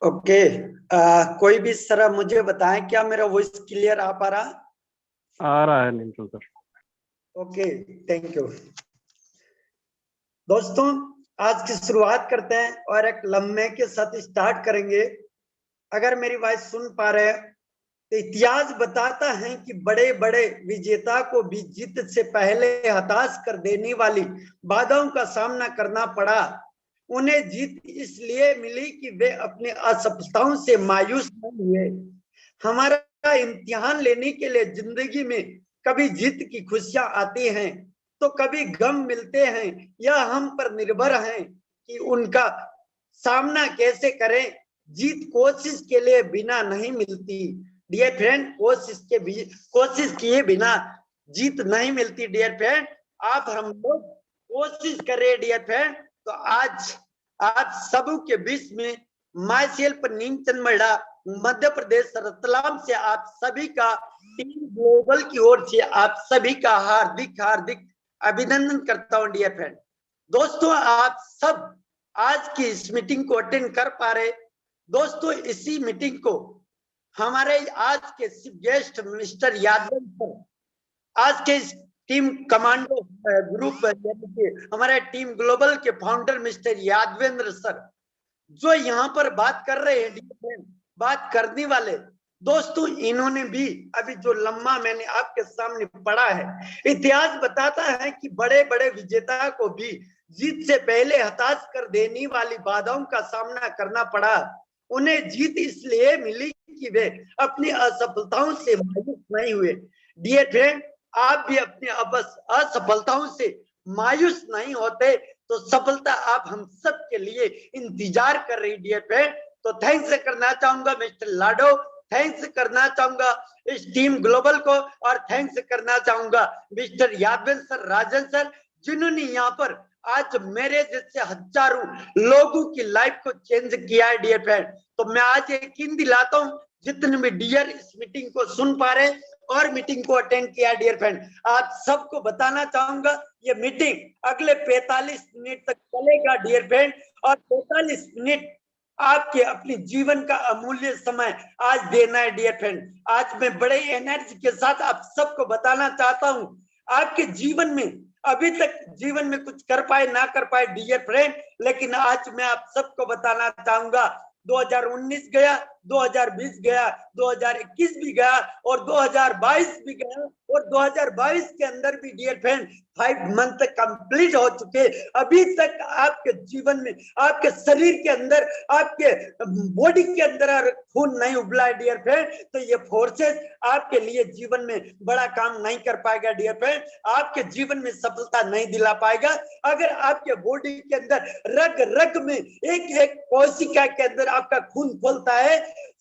Okay. कोई भी sir मुझे बताएं, क्या मेरा वॉइस क्लियर आ पा रहा? आ रहा है निंटू सर। Okay, thank you. दोस्तों, आज की शुरुआत करते हैं और एक लम्हे के साथ स्टार्ट करेंगे। अगर मेरी वॉइस सुन पा रहे हैं तो इतिहास बताता है कि बड़े बड़े विजेता को भी जीत से पहले हताश कर देने वाली बाधाओं का सामना करना पड़ा। उन्हें जीत इसलिए मिली कि वे अपनी असफलताओं से मायूस नहीं हुए। हमारा इम्तिहान लेने के लिए जिंदगी में कभी जीत की खुशियां आती हैं तो कभी गम मिलते हैं। यह हम पर निर्भर है कि उनका सामना कैसे करें। जीत कोशिश के लिए बिना नहीं मिलती डियर फ्रेंड, कोशिश किए बिना जीत नहीं मिलती डियर फ्रेंड। आप हम लोग कोशिश करें डियर फ्रेंड। तो आज आप सबों के बीच में माई सेल्फ नीमचंद मर्डा, मध्य प्रदेश रतलाम से आप सभी का टीम ग्लोबल की ओर से आप सभी का हार्दिक हार्दिक अभिनंदन करता हूं डियर फ्रेंड। दोस्तों, आप सब आज की इस मीटिंग को अटेंड कर पा रहे। दोस्तों, इसी मीटिंग को हमारे आज के गेस्ट मिस्टर यादव सर, आज के इस टीम कमांडो ग्रुप हमारे टीम ग्लोबल के फाउंडर मिस्टर यादवेंद्र सर, जो यहाँ पर बात कर रहे हैं, बात करने वाले दोस्तों, इन्होंने भी अभी जो लम्हा मैंने आपके सामने पढ़ा है, इतिहास बताता है कि बड़े बड़े विजेता को भी जीत से पहले हताश कर देने वाली बाधाओं का सामना करना पड़ा। उन्हें जीत इसलिए मिली कि वे अपनी असफलताओं से मायूस नहीं हुए। डियर फ्रेंड, आप भी अपनी असफलताओं से मायूस नहीं होते तो सफलता आप हम सब के लिए इंतजार कर रही डियर फ्रेंड। तो थैंक्स करना चाहूंगा मिस्टर लाडो, थैंक्स करना चाहूंगा इस टीम ग्लोबल को, और थैंक्स करना चाहूंगा मिस्टर यादवेंद्र सर, राजन सर, जिन्होंने यहाँ पर आज मेरे जैसे हजारों लोगों की लाइफ को चेंज किया है डियर फ्रेंड। तो मैं आज यकीन दिलाता हूँ जितने भी डियर इस मीटिंग को सुन पा रहे और मीटिंग को अटेंड किया डियर फ्रेंड, आप सबको बताना चाहूंगा ये मीटिंग अगले 45 मिनट तक चलेगा डियर फ्रेंड। और 45 मिनट आपके अपने जीवन का अमूल्य समय आज देना है डियर फ्रेंड। आज मैं बड़े एनर्जी के साथ आप सबको बताना चाहता हूं, आपके जीवन में अभी तक जीवन में कुछ कर पाए ना कर पाए डियर फ्रेंड, लेकिन आज मैं आप सबको बताना चाहूंगा 2019 गया, 2020 गया, 2021 भी गया और 2022 भी गया, और 2022 के अंदर भी डियर फ्रेंड 5 मंथ कंप्लीट हो चुके। अभी तक आपके जीवन में, आपके शरीर के अंदर, आपके बॉडी के अंदर खून नहीं उबला है डियर फ्रेंड। तो ये फोर्सेस आपके लिए जीवन में बड़ा काम नहीं कर पाएगा डियर फ्रेंड, आपके जीवन में सफलता नहीं दिला पाएगा। अगर आपके बॉडी के अंदर रग रग में एक एक कोशिका के अंदर आपका खून खोलता है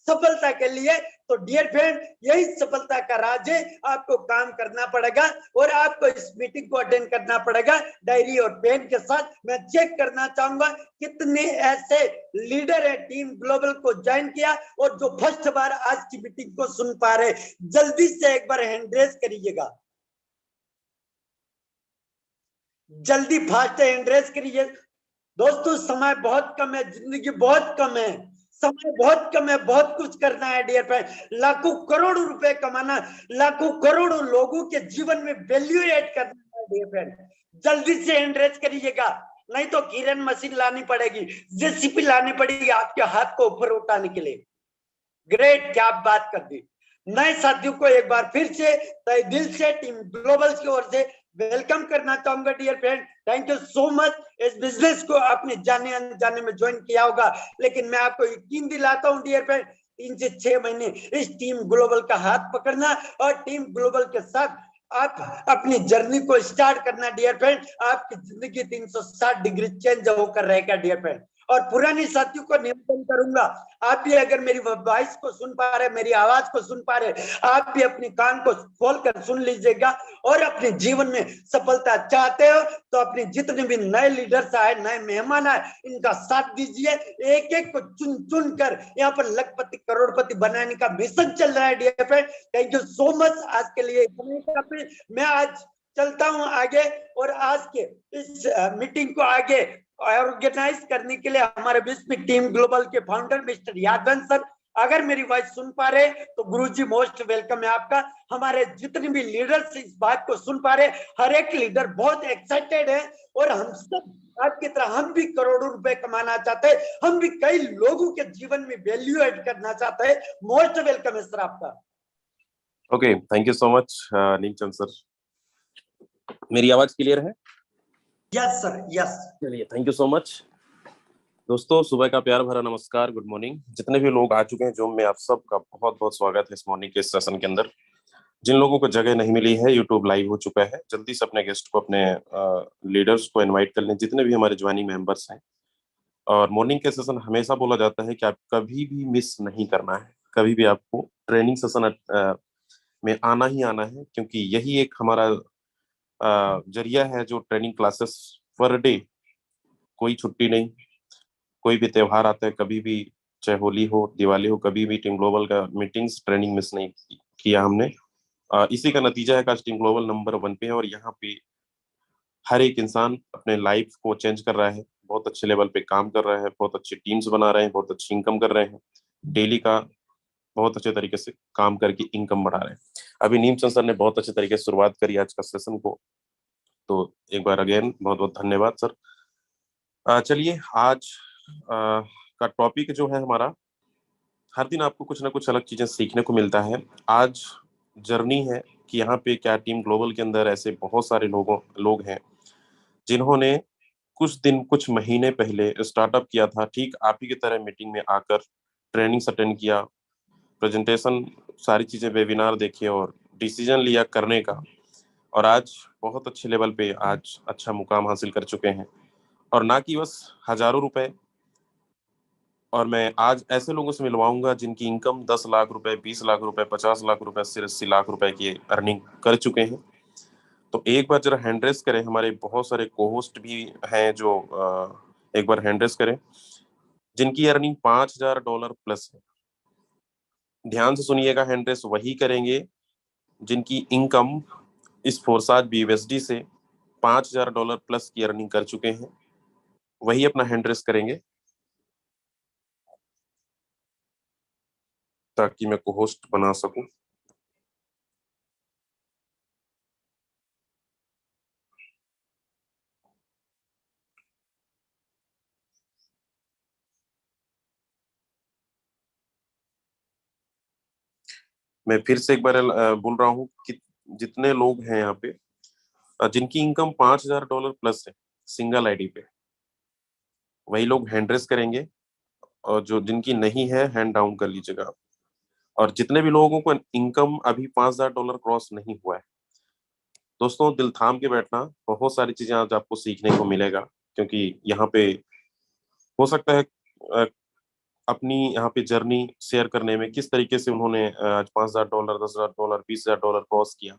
सफलता के लिए, तो डियर फ्रेंड यही सफलता का राज है। आपको काम करना पड़ेगा और आपको इस मीटिंग को अटेंड करना पड़ेगा डायरी और पेन के साथ। मैं चेक करना चाहूंगा कितने ऐसे लीडर है टीम ग्लोबल को ज्वाइन किया और जो फर्स्ट बार आज की मीटिंग को सुन पा रहे, जल्दी से एक बार हैंड रेज करिएगा, जल्दी फास्ट हैंड रेज करिए। दोस्तों, समय बहुत कम है, जिंदगी बहुत कम है, समय बहुत कम है, बहुत कुछ करना है डियर फ्रेंड, लाखों करोड़ों रुपए कमाना, लाखों करोड़ों लोगों के जीवन में वैल्यू एड करना है डियर फ्रेंड। जल्दी से हैंड रेज करिएगा, नहीं तो किरण मशीन लानी पड़ेगी, जेसीपी लानी पड़ेगी आपके हाथ को ऊपर उठाने के लिए। ग्रेट, क्या बात कर दी। नए साथियों को एक बार फिर से तहे दिल से टीम ग्लोबल की ओर से वेलकम करना चाहूंगा dear friend. Thank you so much. इस बिजनेस को आपने जाने अनजाने में ज्वाइन किया होगा, लेकिन मैं आपको यकीन दिलाता हूं डियर फ्रेंड, 3 से 6 महीने इस टीम ग्लोबल का हाथ पकड़ना और टीम ग्लोबल के साथ आप अपनी जर्नी को स्टार्ट करना डियर फ्रेंड, आपकी जिंदगी 360 डिग्री चेंज होकर रहेगा डियर फ्रेंड। और पुरानी साथियों को निवेदन करूंगा, आप भी अगर मेरी वॉइस को सुन पा रहे, मेरी आवाज को सुन पा रहे, आप भी अपने कान को खोलकर सुन लीजिएगा और अपने जीवन में सफलता चाहते हो तो अपने जितने भी नए लीडर्स आए, नए मेहमान आए, इनका साथ दीजिए। एक एक को चुन चुन कर यहाँ पर लखपति करोड़पति बनाने का मिशन चल रहा है dear friend. Thank you so much. आज के लिए मैं आज चलता हूं आगे और आज के इस मीटिंग को आगे ऑर्गेनाइज करने के लिए हमारे विश्व टीम ग्लोबल के फाउंडर मिस्टर यादव सर, अगर मेरी वॉइस सुन पा रहे तो गुरुजी मोस्ट वेलकम है आपका। हमारे जितने भी लीडर्स इस बात को सुन पा रहे, हर एक लीडर बहुत एक्साइटेड है और हम सब आपकी तरह हम भी करोड़ों रुपए कमाना चाहते हैं, हम भी कई लोगों के जीवन में वैल्यू ऐड करना चाहते हैं। मोस्ट वेलकम है सर आपका। Okay, thank you so much Neemchand sir. मेरी आवाज क्लियर है? Yes sir, yes. चलिए, थैंक यू सो मच। दोस्तों, सुबह का प्यार भरा नमस्कार, गुड मॉर्निंग। जितने भी लोग आ चुके हैं जूम में, आप सबका बहुत बहुत स्वागत है इस मॉर्निंग के सेशन के अंदर। जिन लोगों को जगह नहीं मिली है, यूट्यूब लाइव हो चुका है, जल्दी से अपने गेस्ट को, अपने लीडर्स को इनवाइट कर लें, जितने भी हमारे ज्वाइनिंग मेंबर्स हैं। और मॉर्निंग के सेशन हमेशा बोला जाता है कि आप कभी भी मिस नहीं करना है, कभी भी आपको ट्रेनिंग सेशन में आना ही आना है, क्योंकि यही एक हमारा जरिया है जो ट्रेनिंग क्लासेस पर डे, कोई छुट्टी नहीं, कोई भी त्योहार आता है, कभी भी, चाहे होली हो, दिवाली हो, कभी भी टीम ग्लोबल का मीटिंग्स ट्रेनिंग मिस नहीं किया हमने। इसी का नतीजा है कि आज टीम ग्लोबल नंबर 1 पे है और यहाँ पे हर एक इंसान अपने लाइफ को चेंज कर रहा है, बहुत अच्छे लेवल पे काम कर रहा है, बहुत अच्छी टीम्स बना रहे हैं, बहुत अच्छी इनकम कर रहे हैं, डेली का बहुत अच्छे तरीके से काम करके इनकम बढ़ा रहे हैं। अभी नीमचंद सर ने बहुत अच्छे तरीके से शुरुआत करी आज का सेशन को, तो एक बार अगेन बहुत बहुत धन्यवाद सर। चलिए, आज का टॉपिक जो है हमारा, हर दिन आपको कुछ ना कुछ अलग चीजें सीखने को मिलता है। आज जर्नी है कि यहाँ पे क्या टीम ग्लोबल के अंदर ऐसे बहुत सारे लोग हैं जिन्होंने कुछ महीने पहले स्टार्टअप किया था, ठीक आप ही की तरह मीटिंग में आकर ट्रेनिंग अटेंड किया, प्रेजेंटेशन, सारी चीजें, वेबिनार देखे और डिसीजन लिया करने का, और आज बहुत अच्छे लेवल पे आज अच्छा मुकाम हासिल कर चुके हैं। और ना कि बस हजारों रुपए, और मैं आज ऐसे लोगों से मिलवाऊंगा जिनकी इनकम 10 लाख रुपए, 20 लाख रुपए, 50 लाख रुपए, 80 लाख रुपए की अर्निंग कर चुके हैं। तो एक बार जरा हैंड रेस करें, हमारे बहुत सारे को होस्ट भी हैं जो एक बार हैंड रेस करें जिनकी अर्निंग $5,000 प्लस है। ध्यान से सुनिएगा, हैंड रेस वही करेंगे जिनकी इनकम इस फोरसाज BUSD से $5,000 प्लस की अर्निंग कर चुके हैं, वही अपना हैंड रेस करेंगे ताकि मैं को होस्ट बना सकूं। मैं फिर से एक बार बोल रहा हूँ कि जितने लोग हैं यहाँ पे जिनकी इनकम $5,000 प्लस है सिंगल आईडी पे, वही लोग हैंड रेस करेंगे, और जो जिनकी नहीं है हैंड डाउन कर लीजिएगा आप। और जितने भी लोगों को इनकम अभी $5,000 क्रॉस नहीं हुआ है, दोस्तों दिल थाम के बैठना, बहुत सारी चीजें आज आपको सीखने को मिलेगा, क्योंकि यहाँ पे हो सकता है अपनी यहाँ पे जर्नी शेयर करने में किस तरीके से उन्होंने आज $5,000, $10,000, $20,000 क्रॉस किया,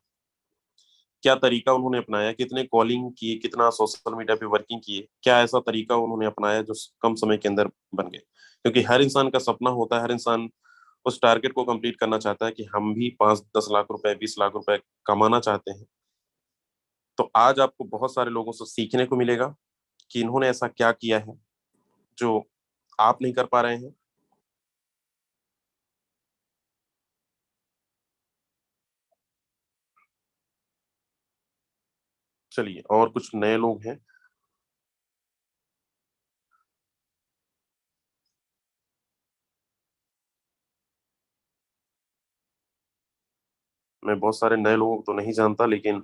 क्या तरीका उन्होंने अपनाया, कितने कॉलिंग किए, कितना सोशल मीडिया पे वर्किंग किए, क्या ऐसा तरीका उन्होंने अपनाया जो कम समय के अंदर बन गए। क्योंकि हर इंसान का सपना होता है, हर इंसान उस टारगेट को कंप्लीट करना चाहता है कि हम भी 5-10 लाख रुपए, 20 लाख रुपए कमाना चाहते हैं। तो आज आपको बहुत सारे लोगों से सीखने को मिलेगा कि इन्होंने ऐसा क्या किया है जो आप नहीं कर पा रहे हैं। चलिए, और कुछ नए लोग हैं, मैं बहुत सारे नए लोगों को तो नहीं जानता, लेकिन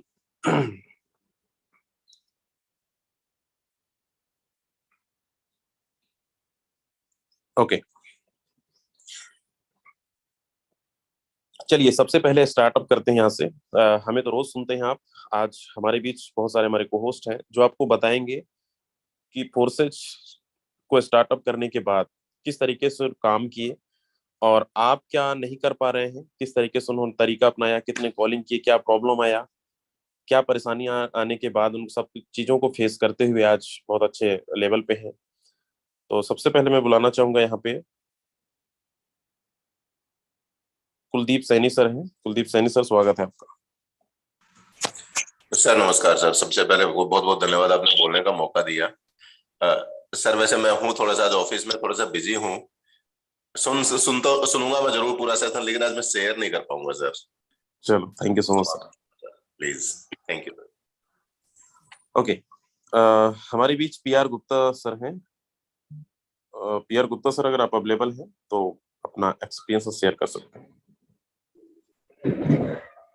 ओके, चलिए सबसे पहले स्टार्टअप करते हैं यहाँ से। हमें तो रोज सुनते हैं आप, आज हमारे बीच बहुत सारे हमारे को होस्ट हैं जो आपको बताएंगे कि फोर्सेज को स्टार्टअप करने के बाद किस तरीके से काम किए, और आप क्या नहीं कर पा रहे हैं, किस तरीके से उन्होंने तरीका अपनाया, कितने कॉलिंग किए, क्या प्रॉब्लम आया, क्या परेशानियां आने के बाद उन सब चीजों को फेस करते हुए आज बहुत अच्छे लेवल पे हैं। तो सबसे पहले मैं बुलाना चाहूंगा यहाँ पे कुलदीप सैनी सर हैं। कुलदीप सैनी सर, स्वागत है आपका। सर नमस्कार सर, सबसे पहले बहुत बहुत धन्यवाद, आपने बोलने का मौका दिया। सर वैसे मैं हूँ थोड़ा सा आज ऑफिस में थोड़ा सा बिजी हूँ, सुनूंगा मैं जरूर पूरा सेशन, लेकिन आज मैं शेयर नहीं कर पाऊंगा सर। चलो, thank you so much sir. Please, thank you. Okay, हमारे बीच पीआर गुप्ता सर हैं। पीआर गुप्ता सर, अगर आप अवेलेबल हैं तो अपना एक्सपीरियंस शेयर कर सकते हैं।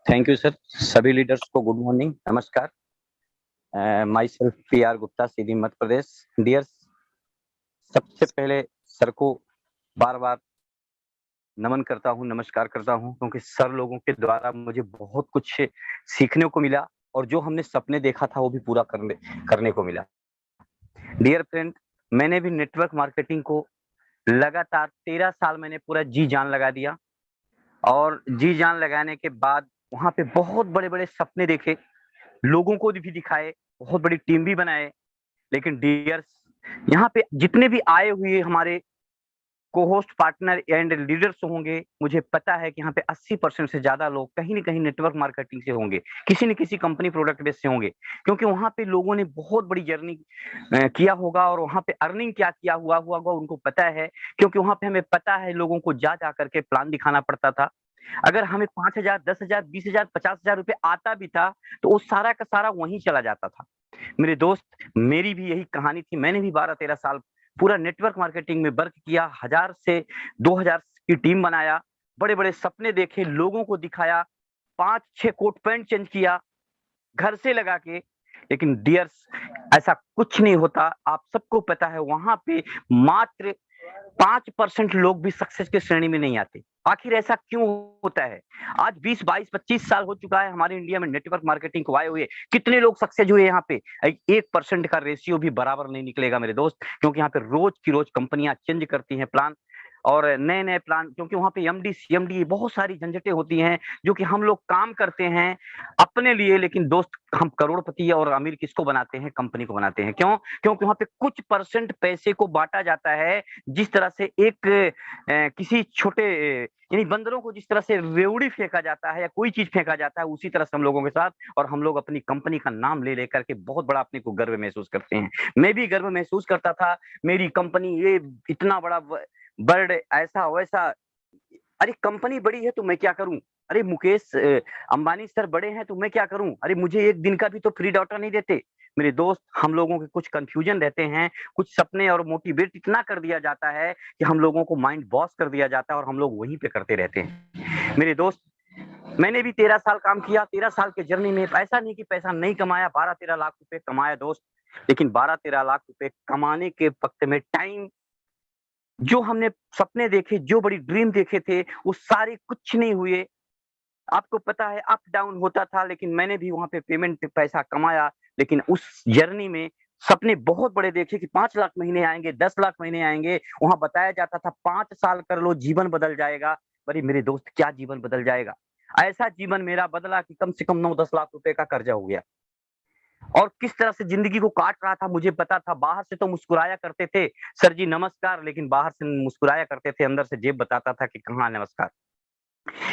Thank you sir. सभी लीडर्स को गुड मॉर्निंग, नमस्कार। My self PR Gupta, Sidhi Madhya Pradesh. Dears, सबसे पहले सर को बार बार नमन करता हूँ, नमस्कार करता हूँ, क्योंकि सर लोगों के द्वारा मुझे बहुत कुछ सीखने को मिला और जो हमने सपने देखा था वो भी पूरा करने को मिला। डियर फ्रेंड, मैंने भी नेटवर्क मार्केटिंग को लगातार 13 साल मैंने पूरा जी जान लगा दिया और जी जान लगाने के बाद वहां पे बहुत बड़े बड़े सपने देखे, लोगों को भी दिखाए, बहुत बड़ी टीम भी बनाए। लेकिन डियर्स, यहाँ पे जितने भी आए हुए हमारे को-होस्ट, पार्टनर एंड लीडर्स होंगे, मुझे पता है कि यहाँ पे 80% से ज्यादा लोग कहीं न कहीं नेटवर्क मार्केटिंग से होंगे, किसी न किसी कंपनी प्रोडक्ट बेस से होंगे, क्योंकि वहां पे लोगों ने बहुत बड़ी जर्नी किया होगा और वहां पे अर्निंग क्या किया हुआ होगा उनको पता है, क्योंकि वहां पे हमें पता है लोगों को जा करके प्लान दिखाना पड़ता था। अगर हमें 5,000, 10,000, 20,000, 50,000 रुपए आता भी था तो वो सारा का सारा वहीं चला जाता था। मेरे दोस्त, मेरी भी यही कहानी थी। मैंने भी 12-13 साल पूरा नेटवर्क मार्केटिंग में वर्क किया, 1000 से 2000 की टीम बनाया, बड़े-बड़े सपने देखे, लोगों को दिखाया, 5-6 कोट पैंट चेंज किया घर से लगा के। लेकिन डियर्स, ऐसा कुछ नहीं होता। आप सबको पता है वहां पे मात्र 5% लोग भी सक्सेस के श्रेणी में नहीं आते। आखिर ऐसा क्यों होता है? आज 20, 22, 25 साल हो चुका है हमारे इंडिया में नेटवर्क मार्केटिंग को आए हुए। कितने लोग सक्सेस हुए यहाँ पे? 1% का रेशियो भी बराबर नहीं निकलेगा मेरे दोस्त, क्योंकि यहाँ पे रोज की रोज कंपनियां चेंज करती हैं प्लान और नए-नए प्लान, क्योंकि वहाँ पे एमडी, सीएमडी बहुत सारी झंझटें होती हैं, जो कि हम लोग काम करते हैं अपने लिए, लेकिन दोस्त हम करोड़पति और अमीर किसको बनाते हैं? कंपनी को बनाते हैं। क्यों? क्योंकि वहाँ पे कुछ परसेंट पैसे को बाँटा जाता है, जिस तरह से एक किसी छोटे यानी बंदरों को जिस तरह से रेवड़ी फेंका जाता है या कोई चीज़ फेंका जाता है, उसी तरह से हम लोगों के साथ, और हम लोग अपनी कंपनी का नाम ले लेकर के बहुत बड़ा अपने को गर्व महसूस करते हैं। मैं भी गर्व महसूस करता था, मेरी कंपनी ये इतना बड़ा बर्ड ऐसा-वैसा। अरे कंपनी बड़ी है तो मैं क्या करूँ? अरे मुकेश अंबानी सर बड़े हैं तो मैं क्या करूँ? अरे मुझे 1 दिन का भी तो फ्री डाटा नहीं देते। मेरे दोस्त, हम लोगों के कुछ कन्फ्यूजन रहते हैं, कुछ सपने और मोटिवेट इतना कर दिया जाता है कि हम लोगों को माइंड वॉश कर दिया जाता है और हम लोग वहीं पे करते रहते हैं। मेरे दोस्त, मैंने भी 13 साल काम किया, 13 साल के जर्नी में ऐसा नहीं कि पैसा नहीं कमाया, 12-13 लाख रुपए कमाया दोस्त। लेकिन 12-13 लाख रुपए कमाने के वक़्त में टाइम, जो हमने सपने देखे, जो बड़ी ड्रीम देखे थे, वो सारे कुछ नहीं हुए। आपको पता है अप डाउन होता था, लेकिन मैंने भी वहाँ पे पेमेंट पे पैसा कमाया, लेकिन उस जर्नी में सपने बहुत बड़े देखे कि 5 लाख महीने आएँगे, 10 लाख महीने आएँगे। वहाँ बताया जाता था 5 साल कर लो, जीवन बदल जाएगा। अरे मेरे दोस्त, क्या जीवन बदल जाएगा? ऐसा जीवन मेरा बदला कि कम से कम 9-10 लाख रुपए का कर्जा हो गया। और किस तरह से जिंदगी को काट रहा था मुझे पता था। बाहर से तो मुस्कुराया करते थे, सर जी नमस्कार, लेकिन बाहर से मुस्कुराया करते थे, अंदर से जेब बताता था कि कहाँ नमस्कार।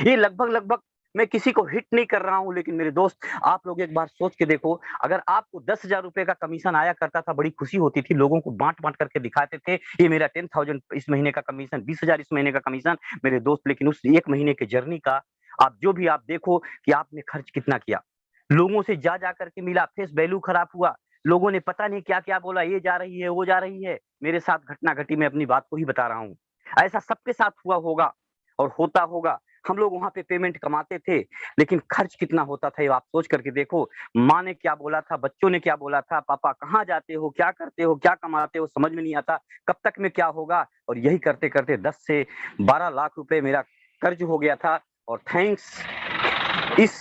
ये लगभग मैं किसी को हिट नहीं कर रहा हूँ, लेकिन मेरे दोस्त, आप लोग एक बार सोच के देखो, अगर आपको 10,000 रुपए का कमीशन आया करता था, बड़ी खुशी होती थी, लोगों को बाँट-बाँट करके दिखाते थे, ये मेरा 10,000 इस महीने का कमीशन, 20,000 इस महीने का कमीशन। मेरे दोस्त, लेकिन उस 1 महीने की जर्नी का आप जो भी आप देखो कि आपने खर्च कितना किया। लोगों से जा करके मिला, फेस वैल्यू खराब हुआ, लोगों ने पता नहीं क्या-क्या बोला, ये जा रही है, वो जा रही है। मेरे साथ घटना घटी, मैं अपनी बात को ही बता रहा हूँ। ऐसा सबके साथ हुआ होगा और होता होगा। हम लोग वहाँ पे पेमेंट कमाते थे, लेकिन खर्च कितना होता था ये आप सोच करके देखो। माँ ने क्या बोला था, बच्चों ने क्या बोला था, पापा कहाँ जाते हो, क्या करते हो, क्या कमाते हो, समझ में नहीं आता, कब तक में क्या होगा। और यही करते-करते 10 से 12 लाख रुपए मेरा कर्ज हो गया था। और थैंक्स इस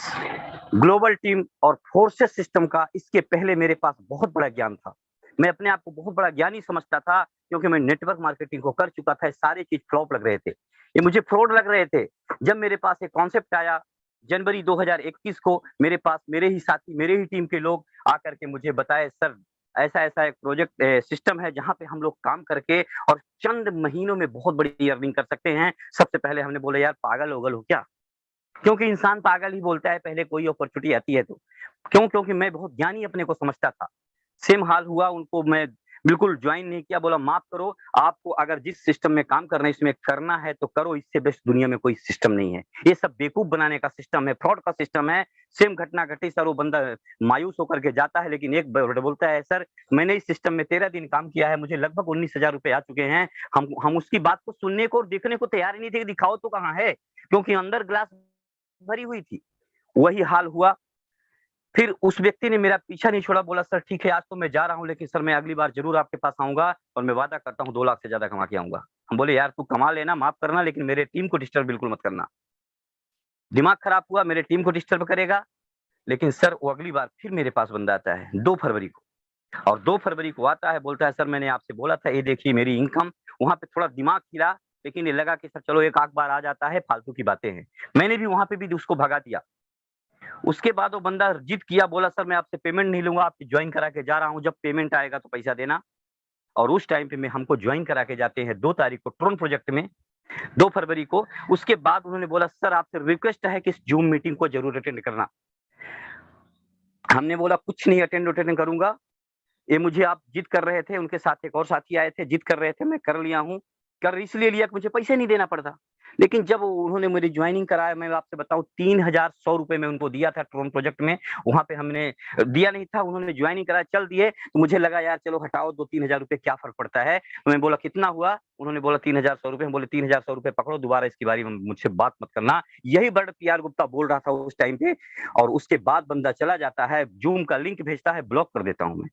ग्लोबल टीम और फोर्सेस सिस्टम का, इसके पहले मेरे पास बहुत बड़ा ज्ञान था। मैं अपने आप को बहुत बड़ा ज्ञानी समझता था, क्योंकि मैं नेटवर्क मार्केटिंग को कर चुका था। सारे चीज फ्लॉप लग रहे थे, ये मुझे फ्रॉड लग रहे थे। जब मेरे पास एक कॉन्सेप्ट आया जनवरी 2021 को, मेरे पास मेरे ही साथी, मेरे ही टीम के लोग आकर के मुझे बताए, सर ऐसा-ऐसा एक प्रोजेक्ट सिस्टम है जहाँ पे हम लोग काम करके और चंद महीनों में बहुत बड़ी अर्निंग कर सकते हैं। सबसे पहले हमने बोला, यार पागल-वगल हो क्या? क्योंकि इंसान पागल ही बोलता है पहले कोई अपॉर्चुनिटी आती है तो। क्यों? क्योंकि मैं बहुत ज्ञानी अपने को समझता था। सेम हाल हुआ उनको, बिल्कुल ज्वाइन नहीं किया, बोला माफ करो, आपको अगर जिस सिस्टम में काम करना है इसमें करना है तो करो, इससे बेस्ट दुनिया में कोई सिस्टम नहीं है। ये सब बेवकूफ बनाने का सिस्टम है, फ्रॉड का सिस्टम है। सेम घटना घटी सर, वो बंदा मायूस होकर के जाता है, लेकिन एक वर्ड बोलता है, सर मैंने इस सिस्टम में 13 दिन काम किया है, मुझे लगभग 19,000 रुपए आ चुके हैं। हम उसकी बात को सुनने को और देखने को तैयार ही नहीं थे कि दिखाओ तो कहाँ है, क्योंकि अंदर ग्लास भरी हुई थी। वही हाल हुआ। फिर उस व्यक्ति ने मेरा पीछा नहीं छोड़ा, बोला सर ठीक है आज तो मैं जा रहा हूँ, लेकिन सर मैं अगली बार जरूर आपके पास आऊंगा और मैं वादा करता हूँ 2 लाख से ज्यादा कमा के आऊंगा। हम बोले यार तू कमा लेना, माफ करना, लेकिन मेरे टीम को डिस्टर्ब बिल्कुल मत करना। दिमाग खराब हुआ, मेरे टीम को डिस्टर्ब करेगा। लेकिन सर वो अगली बार फिर मेरे पास बंदा आता है 2 फरवरी को, और 2 फरवरी को आता है, बोलता है सर मैंने आपसे बोला था, ये देखिए मेरी इनकम। वहां पे थोड़ा दिमाग खिला, लेकिन ये लगा कि सर चलो एक आध बार आ जाता है, फालतू की बातें हैं। मैंने भी वहां पे भी उसको भगा दिया। उसके बाद वो बंदा जिद किया, बोला सर मैं आपसे पेमेंट नहीं लूंगा, आपकी ज्वाइन करा के जा रहा हूँ, जब पेमेंट आएगा तो पैसा देना। और उस टाइम पे मैं हमको ज्वाइन करा के जाते हैं 2 तारीख को ट्रोन प्रोजेक्ट में, 2 फरवरी को। उसके बाद उन्होंने बोला सर आपसे रिक्वेस्ट है कि इस जूम मीटिंग को जरूर अटेंड करना। हमने बोला कुछ नहीं अटेंड करूंगा, ये मुझे आप जिद कर रहे थे, उनके साथ एक और साथी आए थे, जिद कर रहे थे, मैं कर लिया हूँ। कर इसलिए लिया कि मुझे पैसे नहीं देना पड़ता। लेकिन जब उन्होंने मेरी ज्वाइनिंग कराया, मैं आपसे बताऊं 3,100 रुपए मैं उनको दिया था ट्रोन प्रोजेक्ट में। वहां पे हमने दिया नहीं था, उन्होंने ज्वाइनिंग कराया, चल दिए। तो मुझे लगा यार चलो हटाओ, 2-3 हजार रुपए क्या फर्क पड़ता है। तो मैं बोला कितना हुआ, उन्होंने बोला 3,100 रुपए। हम बोले 3,100 रुपए पकड़ो, दोबारा इसके बारे में मुझसे बात मत करना। यही वर्ड PR गुप्ता बोल रहा था उस टाइम पे। और उसके बाद बंदा चला जाता है, जूम का लिंक भेजता है, ब्लॉक कर देता हूँ मैं,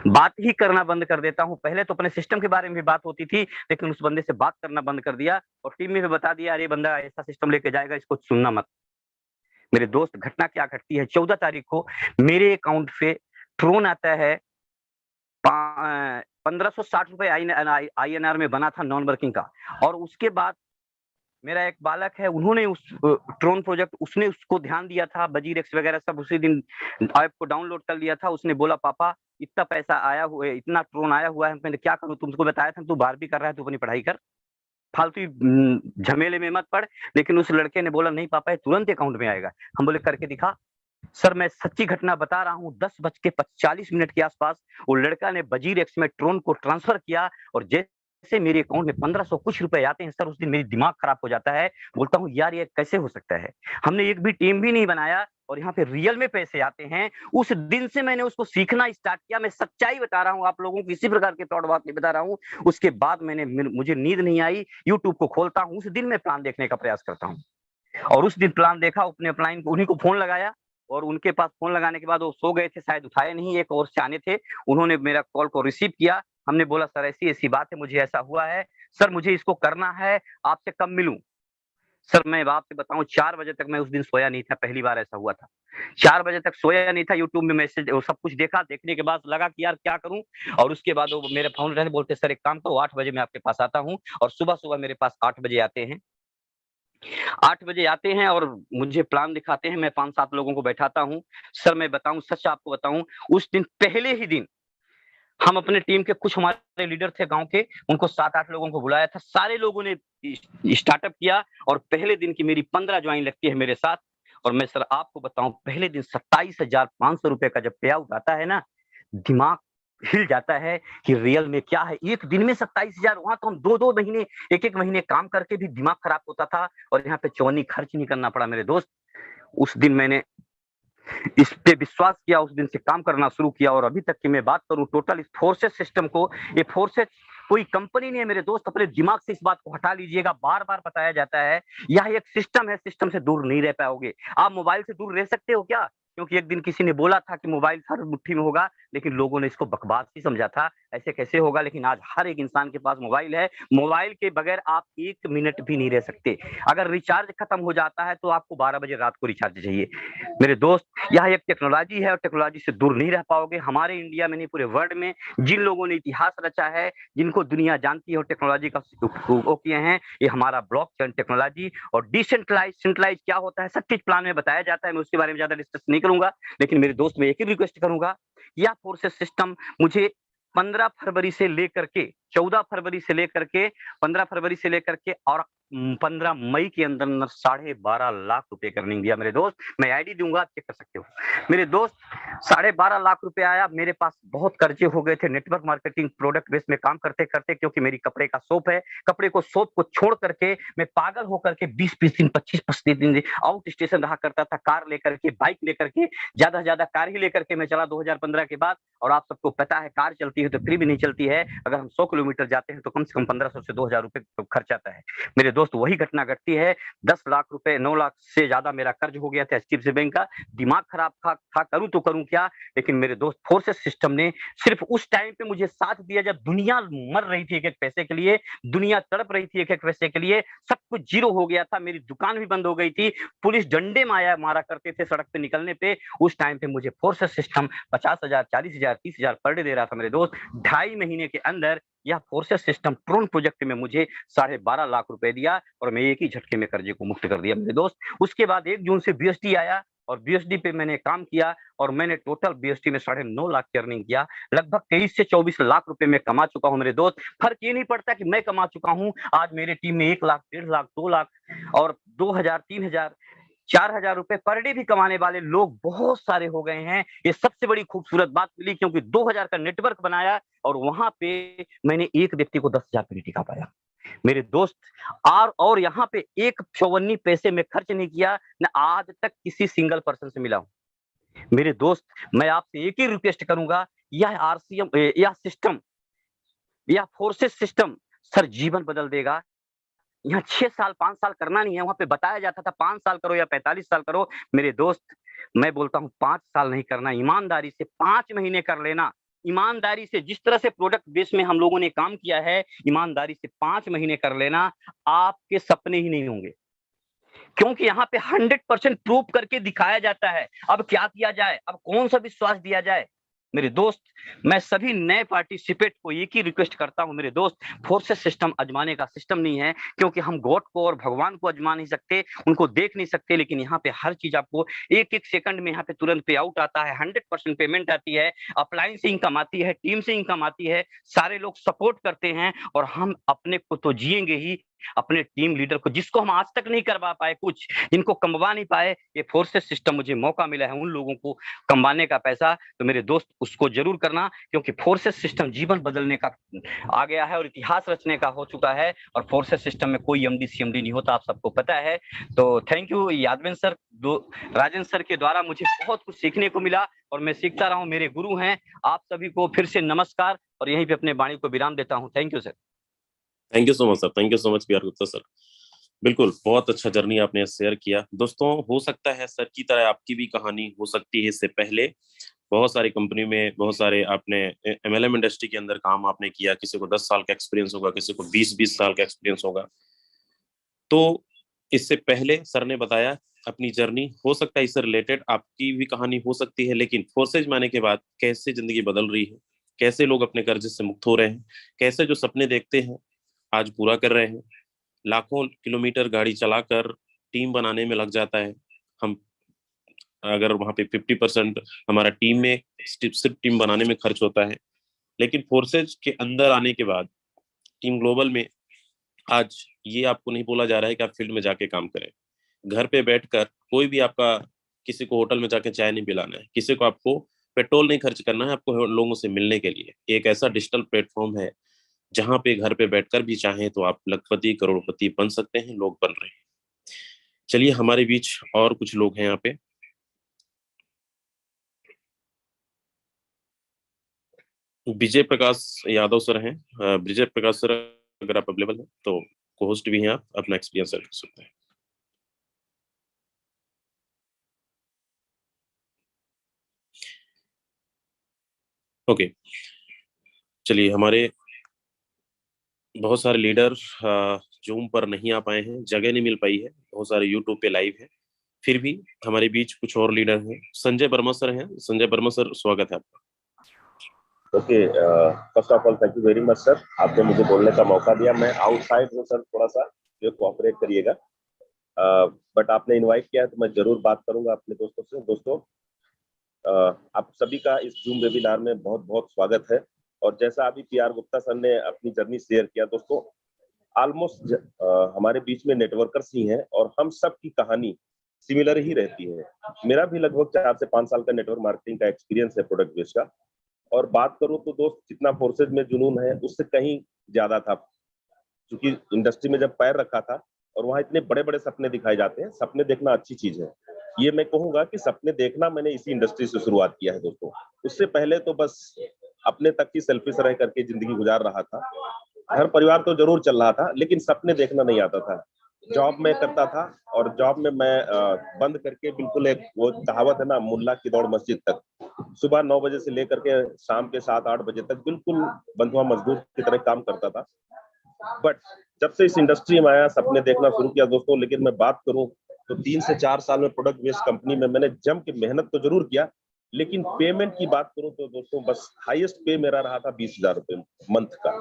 बात ही करना बंद कर देता हूँ। पहले तो अपने सिस्टम के बारे में भी बात होती थी, लेकिन उस बंदे से बात करना बंद कर दिया और टीम में भी बता दिया, अरे बंदा ऐसा सिस्टम लेके जाएगा, इसको सुनना मत। मेरे दोस्त घटना क्या घटती है, 14 तारीख को मेरे अकाउंट पे ट्रोन आता है, 1560 रुपए INR में बना था नॉन वर्किंग का। और उसके बाद मेरा एक बालक है, उन्होंने उस ट्रोन प्रोजेक्ट, उसने उसको ध्यान दिया था, वजीर एक्स वगैरह सब उसी दिन ऐप को डाउनलोड कर लिया था। उसने बोला पापा इतना पैसा आया हुआ है, इतना ट्रोन आया हुआ है, मैंने क्या करूं, तुमको बताया था तू 12वीं कर रहा है, तू अपनी पढ़ाई कर, फालतू झमेले में मत पड़। लेकिन उस लड़के ने बोला नहीं पापा ये तुरंत अकाउंट में आएगा। हम बोले करके दिखा। सर मैं सच्ची घटना बता रहा हूँ, 10:45 के आसपास वो लड़का ने वजीर एक्स में ट्रोन को ट्रांसफर किया और जैसे मेरे अकाउंट में 1500 कुछ रुपए आते हैं सर, उस दिन मेरी दिमाग खराब हो जाता है। बोलता हूँ यार ये कैसे हो सकता है, हमने एक भी टीम भी नहीं बनाया और यहाँ पे रियल में पैसे आते हैं। उस दिन से मैंने उसको सीखना स्टार्ट किया। मैं सच्चाई बता रहा हूँ आप लोगों को, किसी प्रकार के फ्रॉड बात नहीं बता रहा हूँ। उसके बाद मुझे नींद नहीं आई, यूट्यूब को खोलता हूँ, उस दिन मैं प्लान देखने का प्रयास करता हूँ। और उस दिन प्लान देखा, अपने अपलाइन उन्हीं को फोन लगाया और उनके पास फोन लगाने के बाद वो सो गए थे, शायद उठाए नहीं, एक और से आने थे, उन्होंने मेरा कॉल को रिसीव किया। हमने बोला सर ऐसी ऐसी बात है, मुझे ऐसा हुआ है सर, मुझे इसको करना है, आपसे कब मिलूं। सर मैं आपसे बताऊं 4 बजे तक मैं उस दिन सोया नहीं था, पहली बार ऐसा हुआ था। 4 बजे तक सोया नहीं था, यूट्यूब में मैसेज वो सब कुछ देखा, देखने के बाद लगा कि यार क्या करूं। और उसके बाद वो मेरे फोन रहने बोलते सर एक काम करो 8 बजे मैं आपके पास आता हूं। और सुबह सुबह मेरे पास 8 बजे आते हैं, 8 बजे आते हैं और मुझे प्लान दिखाते हैं। मैं 5-7 लोगों को बैठाता हूँ। सर मैं बताऊं, सच आपको बताऊं, उस दिन पहले ही दिन हम अपने टीम के कुछ हमारे लीडर थे गांव के, उनको 7-8 लोगों को बुलाया था। सारे लोगों ने स्टार्टअप किया और पहले दिन की मेरी 15 ज्वाइन लगती है मेरे साथ। और मैं सर आपको बताऊं, पहले दिन 27,500 रुपए का जब पे आउट आता है ना, दिमाग हिल जाता है कि रियल में क्या है। एक दिन में 27,000, वहां तो हम 2-2 महीने, 1-1 महीने काम करके भी दिमाग खराब होता था और यहाँ पे चौनी खर्च नहीं करना पड़ा मेरे दोस्त। उस दिन मैंने इस पे विश्वास किया, उस दिन से काम करना शुरू किया। और अभी तक की मैं बात करूं टोटल इस फोर्सेस सिस्टम को, ये फोर्सेस कोई कंपनी नहीं है मेरे दोस्त, अपने दिमाग से इस बात को हटा लीजिएगा। बार बार बताया जाता है यह एक सिस्टम है, सिस्टम से दूर नहीं रह पाओगे। आप मोबाइल से दूर रह सकते हो क्या, क्योंकि एक दिन किसी ने बोला था कि मोबाइल हर मुट्ठी में होगा, लेकिन लोगों ने इसको बकवास ही समझा था, ऐसे कैसे होगा। लेकिन आज हर एक इंसान के पास मोबाइल है, मोबाइल के बगैर आप 1 मिनट भी नहीं रह सकते। अगर रिचार्ज खत्म हो जाता है तो आपको 12 बजे रात को रिचार्ज चाहिए। मेरे दोस्त यह एक टेक्नोलॉजी है और टेक्नोलॉजी से दूर नहीं रह पाओगे। हमारे इंडिया में नहीं, पूरे वर्ल्ड में जिन लोगों ने इतिहास रचा है, जिनको दुनिया जानती है और टेक्नोलॉजी का उपयोग किए हैं, ये हमारा ब्लॉकचेन टेक्नोलॉजी और डिसेंट्रलाइज क्या होता है सब चीज प्लान में बताया जाता है। मैं उसके बारे में ज्यादा डिस्कस नहीं करूंगा, लेकिन मेरे दोस्त मैं एक ही रिक्वेस्ट करूंगा, यह फोर्सेस सिस्टम मुझे 15 फरवरी से लेकर के 14 फरवरी से लेकर के 15 फरवरी से लेकर के और 15 मई के अंदर 12.5 लाख रुपए का अर्निंग दिया मेरे दोस्त। मैं आईडी दूंगा, चेक कर सकते हो मेरे दोस्त। 12.5 लाख रुपए आया। मेरे पास बहुत कर्जे हो गए थे नेटवर्क मार्केटिंग प्रोडक्ट बेस में काम करते करते, क्योंकि मेरी कपड़े का शॉप है। कपड़े को शॉप को छोड़ करके मैं पागल होकर के 20-20 दिन 25-25 दिन आउट स्टेशन रहा करता था, कार लेकर के, बाइक लेकर के, ज्यादा से ज्यादा कार ही लेकर के मैं चला 2015 के बाद। और आप सबको पता है कार चलती है तो फ्री भी नहीं चलती है। अगर हम 100 किलोमीटर जाते हैं तो कम से कम 1500 से 2000 रुपए खर्च आता है मेरे दोस्त। वही घटना घटती है। 10 लाख रुपए, 9 लाख से ज्यादा मेरा कर्ज हो गया था एचडीएफसी बैंक का। दिमाग खराब था, करूं तो करूं क्या। लेकिन मेरे दोस्त फोर्सेस सिस्टम ने सिर्फ उस टाइम पे मुझे साथ दिया जब दुनिया मर रही थी एक एक पैसे के लिए, दुनिया तड़प रही थी एक एक पैसे के लिए। सब कुछ जीरो हो गया था, मेरी दुकान भी बंद हो गई थी, पुलिस डंडे मारा करते थे सड़क पे निकलने पे। उस टाइम पे मुझे forces system 50,000, 40,000, 30,000 per day they रहा था मेरे दोस्त। 2.5 महीने के अंदर यह फोर्सेस सिस्टम ट्रोन प्रोजेक्ट में मुझे 12.5 लाख रुपए दिया और मैं एक ही झटके में कर्जे को मुक्त कर दिया मेरे दोस्त। उसके बाद 1 जून से बीएसडी आया और बीएसडी पे मैंने काम किया और मैंने टोटल बीएसडी में 9.5 लाख की अर्निंग किया। लगभग 23 से 24 लाख रुपए मैं कमा चुका हूं मेरे दोस्त। फर्क ये नहीं पड़ता कि मैं कमा चुका हूं। आज मेरे टीम में 1 लाख, 1.5 लाख, 2 लाख और 2,000, 3,000, 4,000 रुपए पर डे भी कमाने वाले लोग बहुत सारे हो गए हैं। ये सबसे बड़ी खूबसूरत बात मिली, क्योंकि 2000 का नेटवर्क बनाया और वहां पे मैंने एक व्यक्ति को 10,000 पे टिका पाया मेरे दोस्त। और यहाँ पे एक चौवन्नी पैसे में खर्च नहीं किया, न आज तक किसी सिंगल पर्सन से मिला हूं मेरे दोस्त। मैं आपसे एक ही रिक्वेस्ट करूंगा, यह आरसीएम, यह सिस्टम, यह फोर्सेस सिस्टम सर जीवन बदल देगा। यहाँ 6 साल 5 साल करना नहीं है। वहां पे बताया जाता था 5 साल करो या 45 साल करो। मेरे दोस्त मैं बोलता हूँ 5 साल नहीं करना, ईमानदारी से 5 महीने कर लेना। ईमानदारी से जिस तरह से प्रोडक्ट बेस में हम लोगों ने काम किया है, ईमानदारी से 5 महीने कर लेना, आपके सपने ही नहीं होंगे। क्योंकि यहाँ पे 100% प्रूव करके दिखाया जाता है। अब क्या किया जाए, अब कौन सा विश्वास दिया जाए मेरे दोस्त। मैं सभी नए पार्टिसिपेट को एक ही रिक्वेस्ट करता हूं मेरे दोस्त, फोर्सेस सिस्टम आजमाने का सिस्टम नहीं है, क्योंकि हम गॉड को और भगवान को आजमा नहीं सकते, उनको देख नहीं सकते। लेकिन यहाँ पे हर चीज आपको एक एक सेकंड में यहाँ पे तुरंत पे आउट आता है, 100% पेमेंट आती है, अपलाइन से इनकम आती है, टीम से इनकम आती है, सारे लोग सपोर्ट करते हैं और हम अपने को तो जिएंगे ही, अपने टीम लीडर को, जिसको हम आज तक नहीं करवा पाए, कुछ जिनको कमवा नहीं पाए, ये फोर्सेस सिस्टम मुझे मौका मिला है उन लोगों को कमवाने का पैसा। तो मेरे दोस्त उसको जरूर करना, क्योंकि फोर्सेस सिस्टम जीवन बदलने का आ गया है और इतिहास रचने का हो चुका है। और फोर्सेस सिस्टम में कोई एमडी सीएमडी नहीं होता, आप सबको पता है। तो thank you Yadvendra sir, Rajendra sir के द्वारा मुझे बहुत कुछ सीखने को मिला और मैं सीखता रहा हूं, मेरे गुरु हैं। आप सभी को फिर से नमस्कार और यहीं पे अपने वाणी को विराम देता हूं। Thank you sir. Thank you so much sir, thank you so much PR Gupta sir. बिल्कुल, बहुत अच्छा जर्नी आपने शेयर किया। दोस्तों, हो सकता है सर की तरह आपकी भी कहानी हो सकती है। इससे पहले बहुत सारी कंपनी में, बहुत सारे आपने एमएलएम इंडस्ट्री के अंदर काम आपने किया। किसी को 10 साल का एक्सपीरियंस होगा, किसी को 20-20 साल का एक्सपीरियंस होगा। तो इससे पहले सर ने बताया अपनी जर्नी, हो सकता है इससे रिलेटेड आपकी भी कहानी हो सकती है। लेकिन फोर्सेज में आने के बाद कैसे जिंदगी बदल रही है, कैसे लोग अपने कर्जे से मुक्त हो रहे हैं, कैसे जो सपने देखते हैं आज पूरा कर रहे हैं। लाखों किलोमीटर गाड़ी चलाकर टीम बनाने में लग जाता है। हम अगर वहां पे 50% हमारा टीम में सिर्फ टीम बनाने में खर्च होता है, लेकिन फोर्सेज के अंदर आने के बाद टीम ग्लोबल में आज ये आपको नहीं बोला जा रहा है कि आप फील्ड में जाके काम करें। घर पे बैठकर कोई भी आपका, किसी को होटल में जाके चाय नहीं पिलाना है, किसी को आपको पेट्रोल नहीं खर्च करना है, आपको लोगों से मिलने के लिए एक ऐसा डिजिटल प्लेटफॉर्म है जहां पे घर पे बैठकर भी चाहें तो आप लखपति करोड़पति बन सकते हैं। लोग बन रहे हैं। चलिए, हमारे बीच और कुछ लोग हैं यहाँ पे। विजय प्रकाश यादव सर हैं। विजय प्रकाश सर, अगर आप अवेलेबल हैं तो होस्ट भी हैं, आप अपना एक्सपीरियंस शेयर कर सकते हैं। ओके, चलिए, हमारे बहुत सारे लीडर जूम पर नहीं आ पाए हैं, जगह नहीं मिल पाई है, बहुत सारे यूट्यूब पे लाइव है। फिर भी हमारे बीच कुछ और लीडर हैं। संजय वर्मा सर हैं। संजय वर्मा सर, स्वागत है आपका। Okay, first of all thank you very much sir, आपने मुझे बोलने का मौका दिया। मैं आउटसाइड हूँ सर, थोड़ा सा जो कोऑपरेट करिएगा, बट आपने इनवाइट किया है तो मैं जरूर बात करूंगा अपने दोस्तों से। दोस्तों, आप सभी का इस जूम वेबिनार में बहुत बहुत स्वागत है। और जैसा अभी पीआर गुप्ता सर ने अपनी जर्नी शेयर किया, दोस्तों ऑलमोस्ट हमारे बीच में नेटवर्कर्स ही हैं और हम सब की कहानी सिमिलर ही रहती है। मेरा भी लगभग 4 से 5 साल का नेटवर्क मार्केटिंग का एक्सपीरियंस है प्रोडक्ट बेस्ड का। और बात करूं तो दोस्त, जितना फोर्सेज में जुनून है उससे कहीं ज्यादा था, क्योंकि इंडस्ट्री में जब पैर रखा था और वहां इतने बड़े बड़े सपने दिखाए जाते हैं। सपने देखना अच्छी चीज है, ये मैं कहूंगा कि सपने देखना मैंने इसी इंडस्ट्री से शुरुआत किया है दोस्तों। उससे पहले तो बस अपने तक ही सेल्फिश रह करके जिंदगी गुजार रहा था। घर परिवार तो जरूर चल रहा था, लेकिन सपने देखना नहीं आता था। जॉब में करता था और जॉब में मैं बंद करके बिल्कुल, एक वो कहावत है ना, मुल्ला की दौड़ मस्जिद तक, सुबह 9 बजे से लेकर के शाम के 7-8 बजे तक बिल्कुल बंधुआ मजदूर की तरह काम करता था। बट जब से इस इंडस्ट्री में आया, सपने देखना शुरू किया दोस्तों। लेकिन मैं बात करूं तो 3 से 4 साल में प्रोडक्ट बेस्ड कंपनी में मैंने जम के मेहनत तो जरूर किया, लेकिन पेमेंट की बात करूं तो दोस्तों बस हाईएस्ट पे मेरा रहा था 20,000 रुपए मंथ का।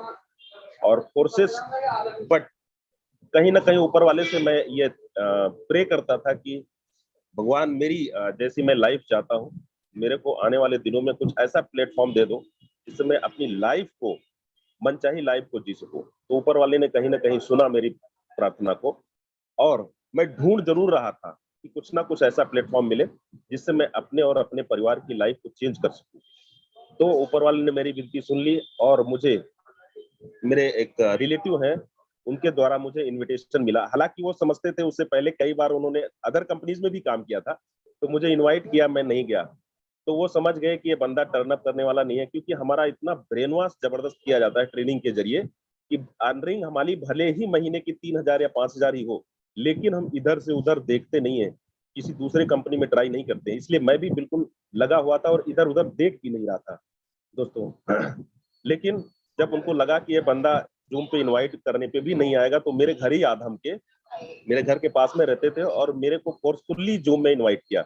और फोर्सेस, बट कहीं ना कहीं ऊपर वाले से मैं ये प्रे करता था कि भगवान, मेरी जैसी मैं लाइफ चाहता हूँ, मेरे को आने वाले दिनों में कुछ ऐसा प्लेटफॉर्म दे दो जिससे मैं अपनी लाइफ को, मनचाही लाइफ को जी सकूं। तो ऊपर वाले ने कहीं ना कहीं सुना मेरी प्रार्थना को, और मैं ढूंढ जरूर रहा था कि कुछ ना कुछ ऐसा प्लेटफॉर्म मिले जिससे मैं अपने और अपने परिवार की लाइफ को चेंज कर सकूं। तो ऊपर वाले ने मेरी विनती सुन ली और मुझे, मेरे एक रिलेटिव हैं, उनके द्वारा मुझे इनविटेशन मिला। हालांकि वो समझते थे, उससे पहले कई बार उन्होंने अदर कंपनीज में भी काम किया था, तो मुझे इनवाइट किया, मैं नहीं गया। तो वो समझ गए कि ये बंदा टर्न अप करने वाला नहीं है, क्योंकि हमारा इतना ब्रेन वॉश जबरदस्त किया जाता है ट्रेनिंग के जरिए कि अर्निंग हमारी भले ही महीने की 3,000 या 5,000 ही हो, लेकिन हम इधर से उधर देखते नहीं है, किसी दूसरे कंपनी में ट्राई नहीं करते। इसलिए मैं भी बिल्कुल लगा हुआ था और इधर उधर देख भी नहीं रहा था दोस्तों। लेकिन जब उनको लगा कि ये बंदा जूम पे इनवाइट करने पे भी नहीं आएगा, तो मेरे घर ही आधम के, मेरे घर के पास में रहते थे और मेरे को फोर्सफुली जूम में इनवाइट किया।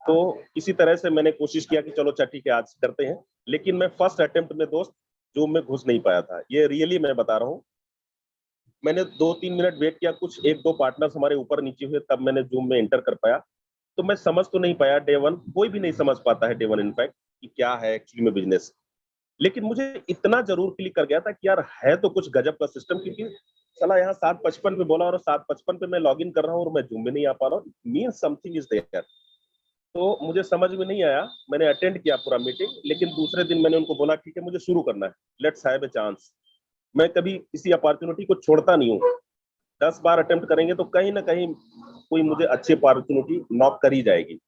तो इसी तरह से मैंने कोशिश किया कि चलो अच्छा ठीक है, आज करते हैं। लेकिन मैं फर्स्ट अटेम्प्ट में दोस्त जूम में घुस नहीं पाया था, ये रियली मैं बता रहा हूँ। मैंने 2-3 मिनट वेट किया, कुछ 1-2 पार्टनर्स हमारे ऊपर नीचे हुए, तब मैंने जूम में एंटर कर पाया। तो मैं समझ तो नहीं पाया डे वन, कोई भी नहीं समझ पाता है डे वन इनफैक्ट कि क्या है एक्चुअली में बिजनेस। लेकिन मुझे इतना जरूर क्लिक कर गया था कि यार है तो कुछ गजब का सिस्टम, क्योंकि चला यहाँ 7:55 पे बोला और 7:55 पे मैं लॉग इन कर रहा हूँ और मैं जूम में नहीं आ पा रहा हूँ। Means something is there. तो मुझे समझ में नहीं आया, मैंने अटेंड किया पूरा मीटिंग, लेकिन दूसरे दिन मैंने उनको बोला ठीक है, मुझे शुरू करना है, लेट्स हैव ए चांस। मैं कभी किसी अपॉर्चुनिटी को छोड़ता नहीं हूँ। 10 बार अटेम्प्ट करेंगे तो कहीं ना कहीं कोई मुझे अच्छी अपॉर्चुनिटी नॉक कर ही जाएगी।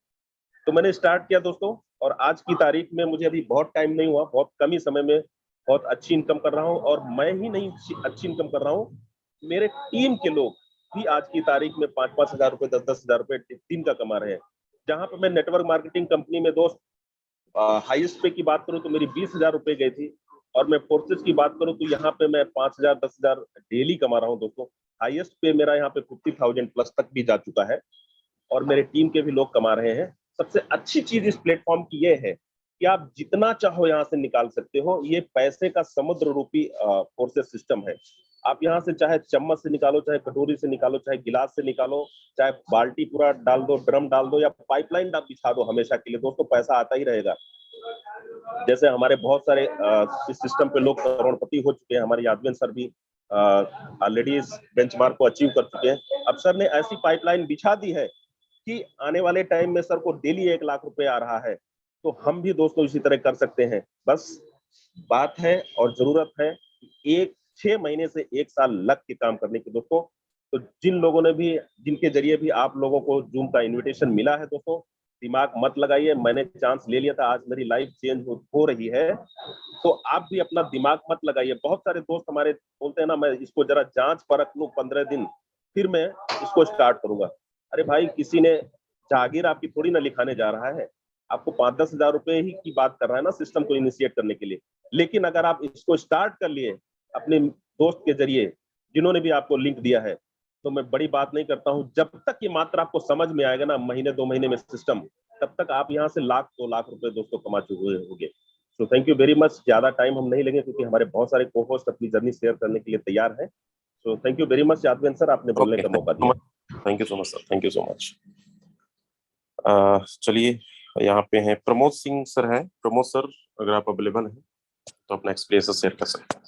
तो मैंने स्टार्ट किया दोस्तों, और आज की तारीख में मुझे अभी बहुत टाइम नहीं हुआ, बहुत कम ही समय में बहुत अच्छी इनकम कर रहा हूँ। और मैं ही नहीं अच्छी इनकम कर रहा हूँ, मेरे टीम के लोग भी आज की तारीख में 5-5 हजार रुपए, 10-10 हजार रुपए दिन का कमा रहे हैं। जहां पे मैं नेटवर्क मार्केटिंग कंपनी में दोस्त हाईएस्ट पे की बात करूं तो मेरी 20,000 रुपए गई थी, और मैं फोर्सेज की बात करूं तो यहाँ पे मैं 5,000 10,000 डेली कमा रहा हूँ दोस्तों। हाईएस्ट पे मेरा यहाँ पे 50,000 प्लस तक भी जा चुका है, और मेरे टीम के भी लोग कमा रहे हैं। सबसे अच्छी चीज इस प्लेटफॉर्म की ये है कि आप जितना चाहो यहाँ से निकाल सकते हो। ये पैसे का समुद्र रूपी फोर्सेस सिस्टम है। आप यहाँ से चाहे चम्मच से निकालो, चाहे कटोरी से निकालो, चाहे गिलास से निकालो, चाहे बाल्टी पूरा डाल दो, ड्रम डाल दो, या पाइपलाइन बिछा दो, हमेशा के लिए दोस्तों पैसा आता ही रहेगा। जैसे हमारे बहुत सारे इस सिस्टम पे लोग करोड़पति हो चुके हैं। हमारे यादवेंद्र सर भी ऑलरेडी इस बेंचमार्क को अचीव कर चुके हैं। अब सर ने ऐसी पाइपलाइन बिछा दी है कि आने वाले टाइम में सर को डेली 1 लाख रुपए आ रहा है। तो हम भी दोस्तों इसी तरह कर सकते हैं। बस बात है और जरूरत है 6 महीने से 1 साल लग के काम करने की दोस्तों। तो जिन लोगों ने भी, जिनके जरिए भी आप लोगों को जूम का इनविटेशन मिला है दोस्तों, दिमाग मत लगाइए। मैंने चांस ले लिया था, आज मेरी लाइफ चेंज हो रही है। तो आप भी अपना दिमाग मत लगाइए। बहुत सारे दोस्त हमारे बोलते हैं ना, मैं इसको जरा जांच परख लूं 15 दिन, फिर मैं इसको स्टार्ट करूंगा। अरे भाई, किसी ने जागीर आपकी थोड़ी ना लिखाने जा रहा है, आपको 5-10 हजार रुपए ही की बात कर रहा है ना सिस्टम को इनिशिएट करने के लिए। लेकिन अगर आप इसको स्टार्ट कर लिए अपने दोस्त के जरिए, जिन्होंने भी आपको लिंक दिया है, तो मैं बड़ी बात नहीं करता हूं। जब तक ये मात्र आपको समझ में आएगा ना, महीने 2 महीने में सिस्टम, तब तक आप यहाँ से 1-2 लाख रुपए दोस्तों कमा चुके होंगे। सो थैंक यू वेरी मच। ज्यादा टाइम हम नहीं लेंगे क्योंकि हमारे बहुत सारे को होस्ट अपनी जर्नी शेयर करने के लिए तैयार है। So thank you very much Yadvendra sir, आपने बोलने का मौका दिया। Thank you so much sir, thank you so much. चलिए, यहाँ पे हैं प्रमोद सिंह सर हैं। प्रमोद सर, अगर आप अवेलेबल हैं तो अपना एक्सपीरियंस शेयर कर सकते हैं।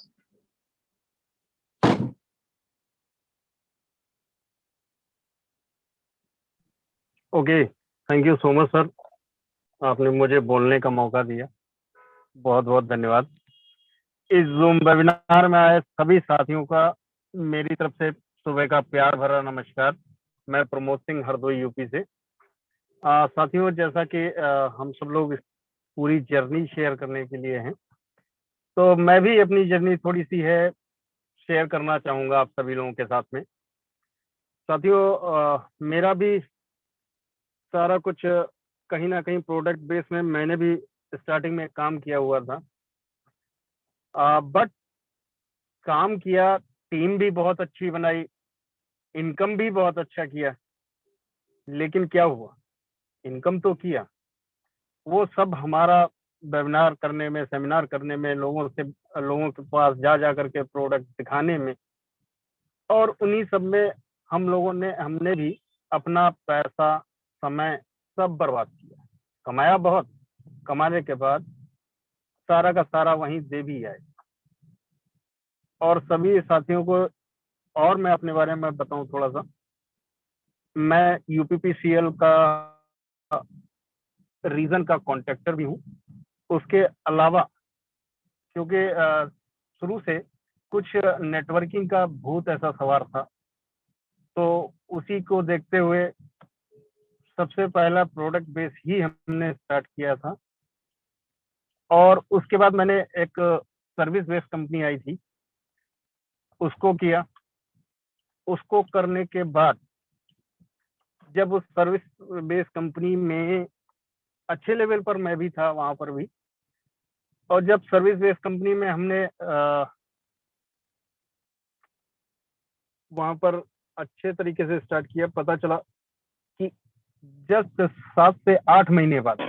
Okay, thank you so much sir, आपने मुझे बोलने का मौका दिया, बहुत बहुत धन्यवाद। इस जूम वेबिनार में आए सभी साथियों का मेरी तरफ से सुबह का प्यार भरा नमस्कार। मैं प्रमोद सिंह, हरदोई, यूपी से। साथियों, जैसा कि हम सब लोग इस पूरी जर्नी शेयर करने के लिए हैं, तो मैं भी अपनी जर्नी थोड़ी सी है शेयर करना चाहूँगा आप सभी लोगों के साथ में। साथियों, मेरा भी सारा कुछ कहीं ना कहीं प्रोडक्ट बेस में मैंने भी स्टार्टिंग में काम किया हुआ था, बट काम किया, टीम भी बहुत अच्छी बनाई, इनकम भी बहुत अच्छा किया, लेकिन क्या हुआ, इनकम तो किया, वो सब हमारा वेबिनार करने में, सेमिनार करने में, लोगों के पास जा जा करके प्रोडक्ट दिखाने में, और उन्हीं सब में हमने भी अपना पैसा, समय सब बर्बाद किया। कमाया बहुत, कमाने के बाद सारा का सारा वहीं दे भी आए। और सभी साथियों को और मैं अपने बारे में बताऊं थोड़ा सा, मैं यूपीपीसीएल का रीजन का कॉन्ट्रैक्टर भी हूँ। उसके अलावा क्योंकि शुरू से कुछ नेटवर्किंग का भूत ऐसा सवार था, तो उसी को देखते हुए सबसे पहला प्रोडक्ट बेस ही हमने स्टार्ट किया था। और उसके बाद मैंने एक सर्विस बेस्ड कंपनी आई थी, उसको किया। उसको करने के बाद जब उस सर्विस बेस्ड कंपनी में अच्छे लेवल पर मैं भी था वहां पर भी, और जब सर्विस बेस्ड कंपनी में हमने वहां पर अच्छे तरीके से स्टार्ट किया, पता चला कि जस्ट 7 से 8 महीने बाद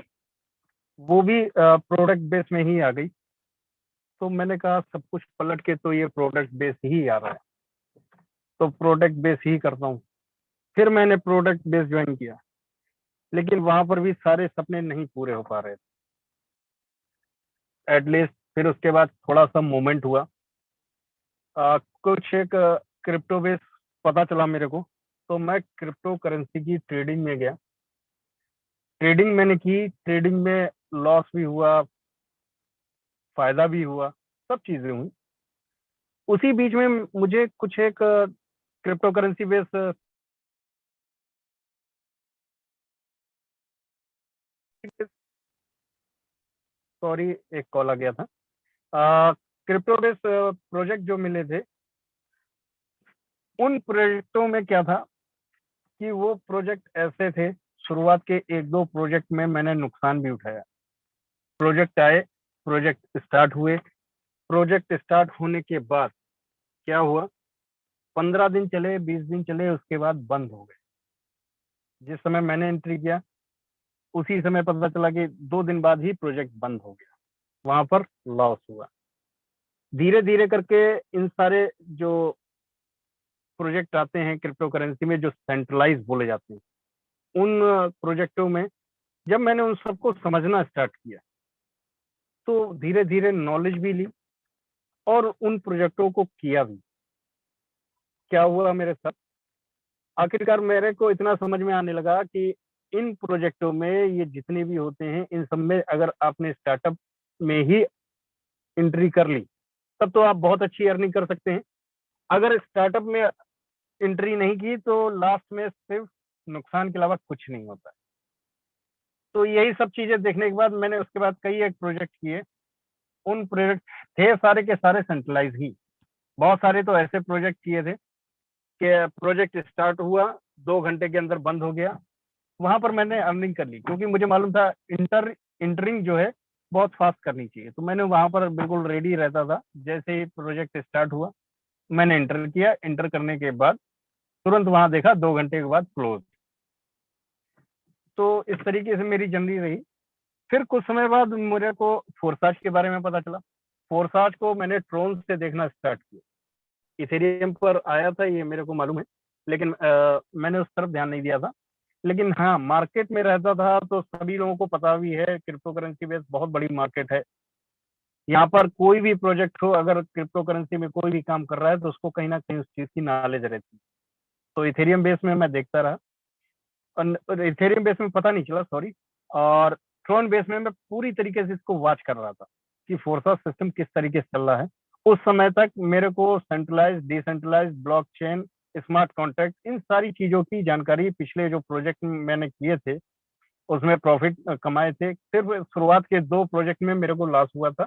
वो भी प्रोडक्ट बेस में ही आ गई। तो मैंने कहा सब कुछ पलट के तो ये प्रोडक्ट बेस ही आ रहा है, तो प्रोडक्ट बेस ही करता हूँ। फिर मैंने प्रोडक्ट बेस ज्वाइन किया, लेकिन वहां पर भी सारे सपने नहीं पूरे हो पा रहे थे एटलीस्ट। फिर उसके बाद थोड़ा सा मोमेंट हुआ, कुछ एक क्रिप्टो बेस पता चला मेरे को, तो मैं क्रिप्टो करेंसी की ट्रेडिंग में गया। ट्रेडिंग मैंने की, ट्रेडिंग में लॉस भी हुआ, फायदा भी हुआ, सब चीजें हुई। उसी बीच में मुझे कुछ एक क्रिप्टो करेंसी बेस सॉरी एक कॉल आ गया था। क्रिप्टो बेस प्रोजेक्ट जो मिले थे, उन प्रोजेक्टों में क्या था कि वो प्रोजेक्ट ऐसे थे, शुरुआत के 1-2 प्रोजेक्ट में मैंने नुकसान भी उठाया। प्रोजेक्ट आए, प्रोजेक्ट स्टार्ट हुए, प्रोजेक्ट स्टार्ट होने के बाद क्या हुआ, 15 दिन चले, 20 दिन चले, उसके बाद बंद हो गए। जिस समय मैंने एंट्री किया उसी समय पता चला कि 2 दिन बाद ही प्रोजेक्ट बंद हो गया। वहां पर लॉस हुआ। धीरे धीरे करके इन सारे जो प्रोजेक्ट आते हैं क्रिप्टो करेंसी में, जो सेंट्रलाइज बोले जाते हैं, उन प्रोजेक्टों में जब मैंने उन सबको समझना स्टार्ट किया, तो धीरे धीरे नॉलेज भी ली और उन प्रोजेक्टों को किया भी। क्या हुआ मेरे साथ, आखिरकार मेरे को इतना समझ में आने लगा कि इन प्रोजेक्टों में ये जितने भी होते हैं, इन सब में अगर आपने स्टार्टअप में ही एंट्री कर ली तब तो आप बहुत अच्छी अर्निंग कर सकते हैं। अगर स्टार्टअप में एंट्री नहीं की तो लास्ट में सिर्फ नुकसान के अलावा कुछ नहीं होता। तो यही सब चीजें देखने के बाद मैंने उसके बाद कई एक प्रोजेक्ट किए। उन प्रोजेक्ट थे सारे के सारे सेंट्रलाइज ही। बहुत सारे तो ऐसे प्रोजेक्ट किए थे कि प्रोजेक्ट स्टार्ट हुआ, 2 घंटे के अंदर बंद हो गया। वहां पर मैंने अर्निंग कर ली, क्योंकि मुझे मालूम था इंटरिंग जो है बहुत फास्ट करनी चाहिए। तो मैंने वहां पर बिल्कुल रेडी रहता था। जैसे ही प्रोजेक्ट स्टार्ट हुआ मैंने एंटर किया, एंटर करने के बाद तुरंत वहां देखा 2 घंटे के बाद क्लोज। तो इस तरीके से मेरी जर्नी रही। फिर कुछ समय बाद मेरे को फोरसाज के बारे में पता चला। फोरसाज को मैंने ट्रोन से देखना स्टार्ट किया। इथेरियम पर आया था ये मेरे को मालूम है, लेकिन मैंने उस तरफ ध्यान नहीं दिया था। लेकिन हाँ, मार्केट में रहता था तो सभी लोगों को पता भी है, क्रिप्टो करेंसी बेस बहुत बड़ी मार्केट है। यहाँ पर कोई भी प्रोजेक्ट हो, अगर क्रिप्टो करेंसी में कोई भी काम कर रहा है तो उसको कहीं ना कहीं उस चीज की नॉलेज रहती है। तो इथेरियम बेस में मैं देखता रहा। इथेरियम बेस में पता नहीं चला, सॉरी, और ट्रोन बेस में मैं पूरी तरीके से इसको वॉच कर रहा था कि फोर्सा सिस्टम किस तरीके से चल रहा है। उस समय तक मेरे को centralise, decentralise, blockchain, smart contract, इन सारी चीजों की जानकारी पिछले जो प्रोजेक्ट मैंने किए थे उसमें प्रॉफिट कमाए थे। सिर्फ शुरुआत के 2 प्रोजेक्ट में मेरे को लॉस हुआ था,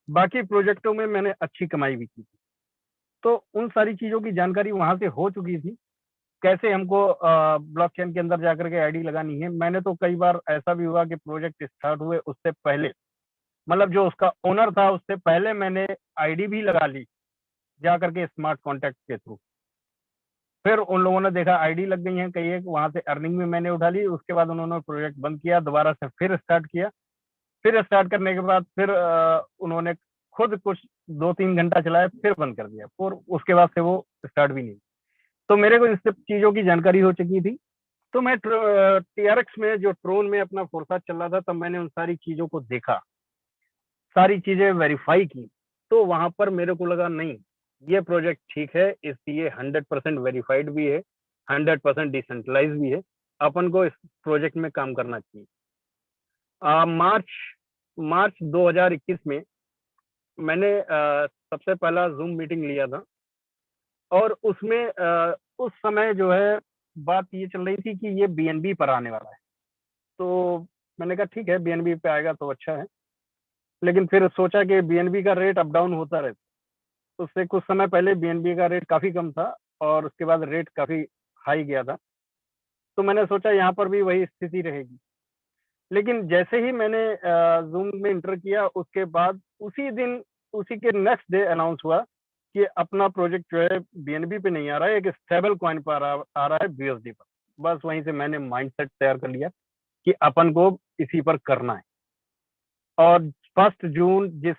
बाकी प्रोजेक्टों में मैंने अच्छी कमाई भी की थी। तो उन सारी चीजों की जानकारी वहां से हो चुकी थी, कैसे हमको ब्लॉकचेन के अंदर जाकर के आईडी लगानी है। मैंने तो कई बार ऐसा भी हुआ कि प्रोजेक्ट स्टार्ट हुए उससे पहले, मतलब जो उसका ओनर था उससे पहले मैंने आईडी भी लगा ली जा करके स्मार्ट कॉन्ट्रैक्ट के थ्रू। फिर उन लोगों ने देखा आईडी लग गई है कई एक, वहां से अर्निंग भी मैंने उठा ली। उसके बाद उन्होंने प्रोजेक्ट बंद किया, दोबारा से फिर स्टार्ट किया। फिर स्टार्ट करने के बाद फिर उन्होंने खुद कुछ 2-3 घंटा चलाया, फिर बंद कर दिया, और उसके बाद से वो स्टार्ट भी नहीं। तो मेरे को इन सब चीजों की जानकारी हो चुकी थी। तो मैं TRX में जो ट्रोन में अपना फोर्सा चल रहा था, तब मैंने उन सारी चीजों को देखा, सारी चीजें वेरीफाई की। तो वहां पर मेरे को लगा नहीं, ये प्रोजेक्ट ठीक है, ये 100% वेरीफाइड भी है, 100% डिसेंट्रलाइज भी है, अपन को इस प्रोजेक्ट में काम करना चाहिए। मार्च 2021 में मैंने सबसे पहला जूम मीटिंग लिया था, और उसमें उस समय जो है बात ये चल रही थी कि ये BNB पर आने वाला है। तो मैंने कहा ठीक है, BNB पे आएगा तो अच्छा है, लेकिन फिर सोचा कि BNB का रेट अप डाउन होता रहता। उससे कुछ समय पहले BNB का रेट काफी कम था और उसके बाद रेट काफी हाई गया था। तो मैंने सोचा यहाँ पर भी वही स्थिति रहेगी। लेकिन जैसे ही मैंने जूम में इंटर किया, उसके बाद उसी दिन, उसी के नेक्स्ट डे अनाउंस हुआ कि अपना प्रोजेक्ट जो है BNB पे नहीं आ रहा है, एक स्टेबल कॉइन पर आ रहा है, BUSD पर। बस वहीं से मैंने माइंडसेट तैयार कर लिया कि अपन को इसी पर करना है। और 1 जून जिस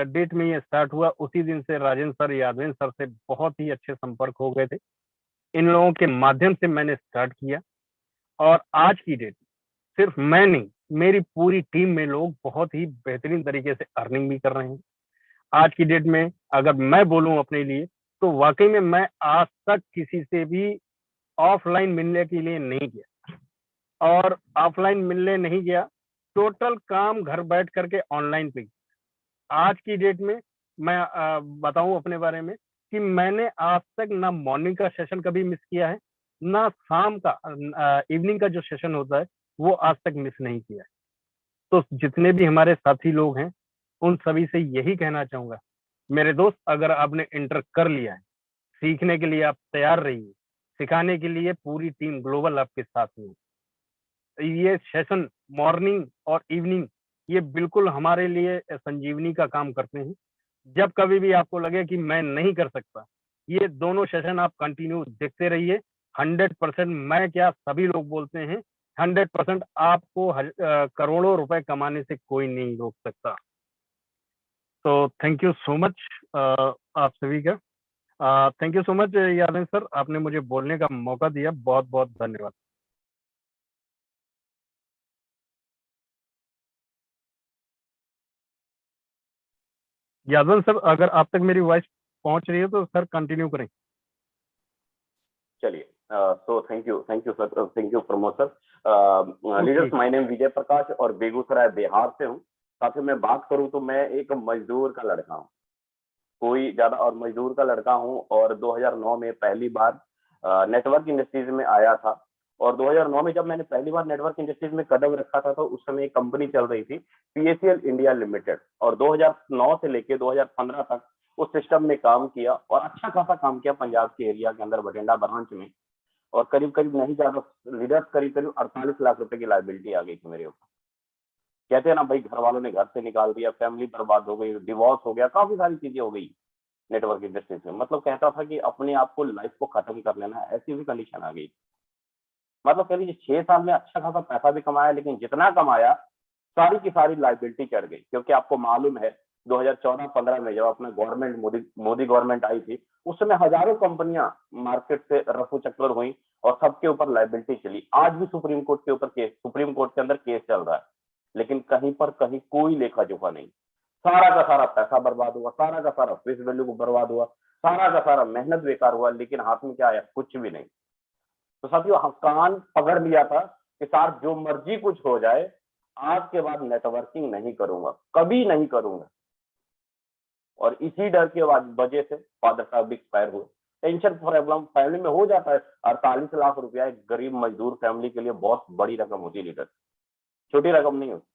डेट में ये स्टार्ट हुआ, उसी दिन से राजेंद्र सर, यादवेंद्र सर से बहुत ही अच्छे संपर्क हो गए थे। इन लोगों के माध्यम से मैंने स्टार्ट किया, और आज की डेट सिर्फ मैं नहीं, मेरी पूरी टीम में लोग बहुत ही बेहतरीन तरीके से अर्निंग भी कर रहे हैं। आज की डेट में अगर मैं बोलूं अपने लिए, तो वाकई में मैं आज तक किसी से भी ऑफलाइन मिलने के लिए नहीं गया, और ऑफलाइन मिलने नहीं गया, टोटल काम घर बैठ करके ऑनलाइन पे। आज की डेट में मैं बताऊं अपने बारे में कि मैंने आज तक ना मॉर्निंग का सेशन कभी मिस किया है, ना शाम का इवनिंग का जो सेशन होता है वो आज तक मिस नहीं किया है। तो जितने भी हमारे साथी लोग हैं, उन सभी से यही कहना चाहूंगा, मेरे दोस्त, अगर आपने इंटर कर लिया है, सीखने के लिए आप तैयार रहिए, सिखाने के लिए पूरी टीम ग्लोबल आपके साथ में। ये सेशन मॉर्निंग और इवनिंग, ये बिल्कुल हमारे लिए संजीवनी का काम करते हैं। जब कभी भी आपको लगे कि मैं नहीं कर सकता, ये दोनों सेशन आप कंटिन्यू देखते रहिए। 100%, मैं क्या, सभी लोग बोलते हैं, 100% आपको करोड़ों रुपए कमाने से कोई नहीं रोक सकता। तो थैंक यू सो मच आप सभी का। Thank you so much Yadav sir, आपने मुझे बोलने का मौका दिया, बहुत बहुत धन्यवाद। यादव सर, अगर आप तक मेरी वॉइस पहुंच रही है तो सर कंटिन्यू करें। चलिए, so thank you sir, thank you Pramod sir. Leaders, my name Vijay Prakash और बेगूसराय बिहार से हूँ। साथ ही मैं बात करूँ तो मैं एक मजदूर का लड़का हूँ, कोई ज्यादा, और मजदूर का लड़का हूँ। और 2009 में पहली बार नेटवर्क इंडस्ट्रीज में आया था। और 2009 में जब मैंने पहली बार नेटवर्क इंडस्ट्रीज में कदम रखा था, तो उस समय एक कंपनी चल रही थी, PACL इंडिया लिमिटेड। और 2009 से लेके 2015 तक उस सिस्टम में काम किया, और अच्छा खासा काम किया पंजाब के एरिया के अंदर, बठिंडा ब्रांच में। और करीब करीब नहीं ज्यादा लीडर्स, करीब करीब 48 लाख रुपए की लायबिलिटी आ गई थी मेरे ऊपर। कहते हैं ना भाई, घर वालों ने घर से निकाल दिया, फैमिली बर्बाद हो गई, डिवोर्स हो गया, काफी सारी चीजें हो गई नेटवर्क इंडस्ट्री में। मतलब कहता था कि अपने आप को, लाइफ को खत्म कर लेना, ऐसी भी कंडीशन आ गई। मतलब कह लीजिए 6 साल में अच्छा खासा पैसा भी कमाया, लेकिन जितना कमाया सारी की सारी लायबिलिटी चढ़ गई। क्योंकि आपको मालूम है 2014-15 में जब अपना गवर्नमेंट, मोदी गवर्नमेंट आई थी, उस समय हजारों कंपनियां मार्केट से रफू चक्कर हुई और सबके ऊपर लायबिलिटी चली। आज भी सुप्रीम कोर्ट के ऊपर केस, सुप्रीम कोर्ट के अंदर केस चल रहा है, लेकिन कहीं पर कहीं कोई लेखा जोखा नहीं। सारा का सारा पैसा बर्बाद हुआ, सारा का सारा फेस वैल्यू बर्बाद हुआ, सारा का सारा मेहनत बेकार हुआ, लेकिन हाथ में क्या आया? कुछ भी नहीं। तो साथियों कान पकड़ लिया था कि साहब जो मर्जी कुछ हो जाए, आज के बाद नेटवर्किंग नहीं करूंगा, कभी नहीं करूंगा। और इसी डर के वजह से फादर साहब भी एक्सपायर हुए। टेंशन प्रॉब्लम फैमिली में हो जाता है। 48 लाख रुपया एक गरीब मजदूर फैमिली के लिए बहुत बड़ी रकम होती है लीडर, छोटी रकम नहीं होती।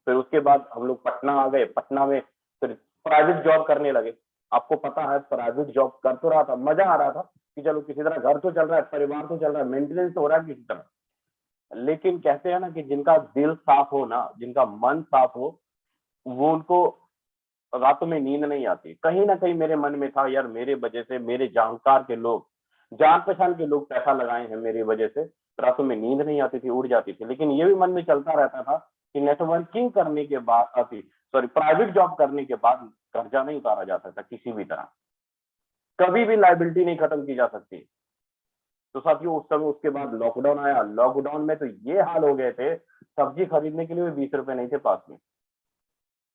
फिर उसके बाद हम लोग पटना आ गए, पटना में फिर प्राइवेट जॉब करने लगे। आपको पता है प्राइवेट जॉब कर तो रहा था, मजा आ रहा था कि चलो किसी तरह घर तो चल रहा है, परिवार तो चल रहा है, मेंटेनेंस तो हो रहा है किसी तरह। लेकिन कहते हैं ना कि जिनका दिल साफ हो ना, जिनका मन साफ हो, वो उनको रातों में नींद नहीं आती। कहीं ना कहीं मेरे मन में था यार मेरे वजह से मेरे जानकार के लोग, जान पहचान के लोग पैसा लगाए हैं मेरी वजह से, रातों में नींद नहीं आती थी, उड़ जाती थी। लेकिन ये भी मन में चलता रहता था कि नेटवर्किंग करने के बाद प्राइवेट जॉब करने के बाद कर्जा नहीं उतारा जा सकता किसी भी तरह, कभी भी लाइबिलिटी नहीं खत्म की जा सकती। तो साथियों उस समय उसके बाद लॉकडाउन आया। लॉकडाउन में तो ये हाल हो गए थे, सब्जी खरीदने के लिए 20 रुपए नहीं थे पास में,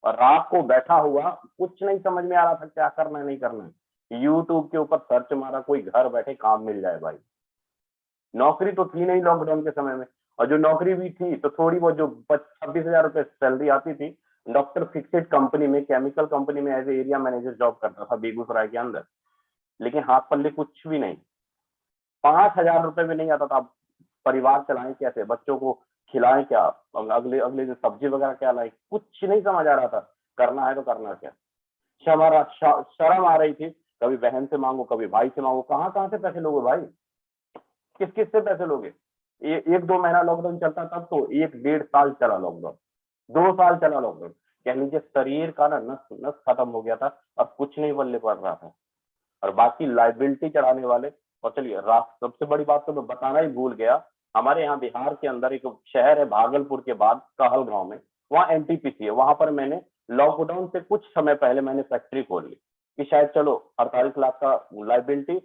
और रात को बैठा हुआ कुछ नहीं समझ में आ रहा था क्या करना है नहीं करना है। यूट्यूब के ऊपर सर्च मारा, कोई घर बैठे काम मिल जाए भाई। नौकरी तो थी नहीं लॉकडाउन के समय में, और जो नौकरी भी थी तो थोड़ी बहुत जो 26,000 रुपए सैलरी आती थी। डॉक्टर फिक्सेड कंपनी में, केमिकल कंपनी में as a area manager job करता था बेगूसराय के अंदर, लेकिन हाथ पल्ले कुछ भी नहीं। 5,000 रुपए भी नहीं आता था। परिवार चलाएं कैसे, बच्चों को खिलाएं क्या, अगले अगले दिन सब्जी वगैरह क्या लाए, कुछ नहीं समझ आ रहा था। करना है तो करना क्या। शर्म आ रही थी, कभी बहन से मांगो, कभी भाई से मांगो, कहाँ से पैसे लोगे भाई, किस किस से पैसे लोगे। 1-2 महीना लॉकडाउन चलता तब तो 1-1.5 साल चला लॉकडाउन, 2 साल चला लॉकडाउन। कह लीजिए शरीर का ना नस नस खत्म हो गया था, अब कुछ नहीं बल्ले पड़ रहा था। और बाकी लाइबिलिटी चढ़ाने वाले, और चलिए सबसे बड़ी बात तो मैं बताना ही भूल गया, हमारे यहाँ बिहार के अंदर एक शहर है भागलपुर के बाद कहलगांव में, वहाँ एनटीपीसी है। वहां पर मैंने लॉकडाउन से कुछ समय पहले मैंने फैक्ट्री खोल ली कि शायद चलो 48 लाख का लाइबिलिटी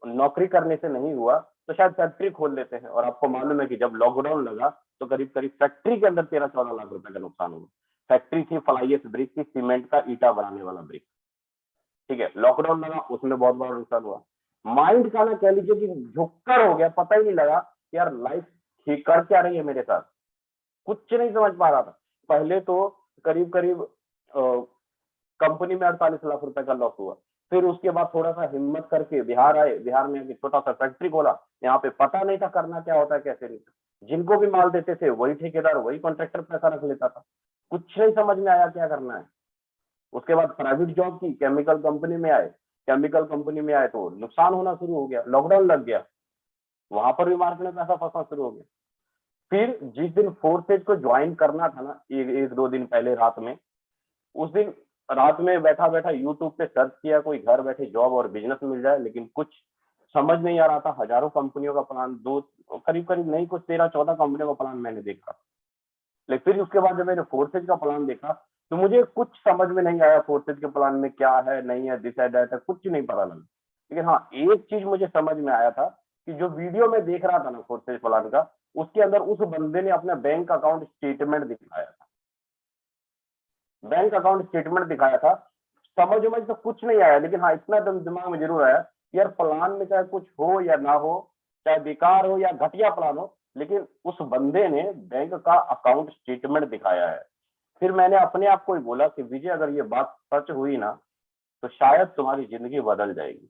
नौकरी करने से नहीं हुआ तो शायद फैक्ट्री खोल लेते हैं। और आपको मालूम है कि जब लॉकडाउन लगा तो करीब करीब फैक्ट्री के अंदर 13-14 लाख रुपए का नुकसान हुआ। फैक्ट्री थी फ्लाईएस ब्रिक की, सीमेंट का ईटा बनाने वाला ब्रिक, ठीक है। लॉकडाउन लगा, उसमें बहुत बड़ा नुकसान हुआ। माइंड का ना कह लीजिए कि झुक्कर हो गया, पता ही नहीं लगा यार लाइफ ठीक कर क्या रही है मेरे साथ, कुछ नहीं समझ पा रहा था। पहले तो करीब करीब कंपनी में 48 लाख रुपए का लॉस हुआ। फिर उसके बाद थोड़ा सा हिम्मत करके बिहार आए, बिहार में एक छोटा सा फैक्ट्री खोला। यहाँ पे पता नहीं था करना क्या होता है कैसे नहीं, जिनको भी माल देते थे वही ठेकेदार वही कॉन्ट्रैक्टर पैसा रख लेता था, कुछ नहीं समझ में आया क्या करना है। उसके बाद प्राइवेट जॉब की, केमिकल कंपनी में आए। केमिकल कंपनी में आए तो नुकसान होना शुरू हो गया, लॉकडाउन लग गया, वहां पर भी मार्केट में पैसा फंसना शुरू हो गया। फिर जिस दिन फोर्सेज को ज्वाइन करना था ना, 1-2 दिन पहले रात में, उस दिन रात में बैठा बैठा यूट्यूब पे सर्च किया कोई घर बैठे जॉब और बिजनेस मिल जाए, लेकिन कुछ समझ नहीं आ रहा था। हजारों कंपनियों का प्लान, करीब करीब नहीं कुछ 13-14 कंपनियों का प्लान मैंने देखा। लेकिन फिर उसके बाद जब मैंने फोर्सेज का प्लान देखा तो मुझे कुछ समझ में नहीं आया फोर्सेज के प्लान में क्या है नहीं है, दिस है दैट है, कुछ नहीं पता लगा। लेकिन हाँ एक चीज मुझे समझ में आया था कि जो वीडियो में देख रहा था ना फोर्सेज प्लान का, उसके अंदर उस बंदे ने अपना बैंक अकाउंट स्टेटमेंट दिखाया था, बैंक अकाउंट स्टेटमेंट दिखाया था। समझ में तो कुछ नहीं आया, लेकिन हाँ इतना दिमाग में जरूर आया यार प्लान में चाहे कुछ हो या ना हो, चाहे बेकार हो या घटिया प्लान हो, लेकिन उस बंदे ने बैंक का अकाउंट स्टेटमेंट दिखाया है। फिर मैंने अपने आप को ही बोला कि विजय अगर ये बात सच हुई ना तो शायद तुम्हारी जिंदगी बदल जाएगी।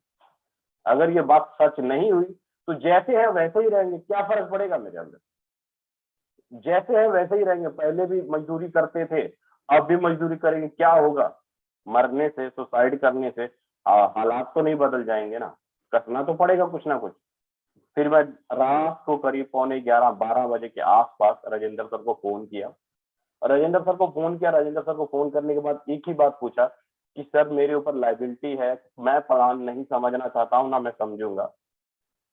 अगर ये बात सच नहीं हुई तो जैसे है वैसे ही रहेंगे, क्या फर्क पड़ेगा मेरे अंदर, जैसे है वैसे ही रहेंगे। पहले भी मजदूरी करते थे, अब भी मजदूरी करेंगे, क्या होगा। मरने से, सुसाइड करने से हालात तो नहीं बदल जाएंगे ना, कसना तो पड़ेगा कुछ ना कुछ। फिर मैं रात को करीब 11:45-12 बजे के आसपास राजेंद्र सर को फोन किया। राजेंद्र सर को फोन करने के बाद एक ही बात पूछा कि सर मेरे ऊपर लाइबिलिटी है, मैं प्लान नहीं समझना चाहता हूँ ना मैं समझूंगा,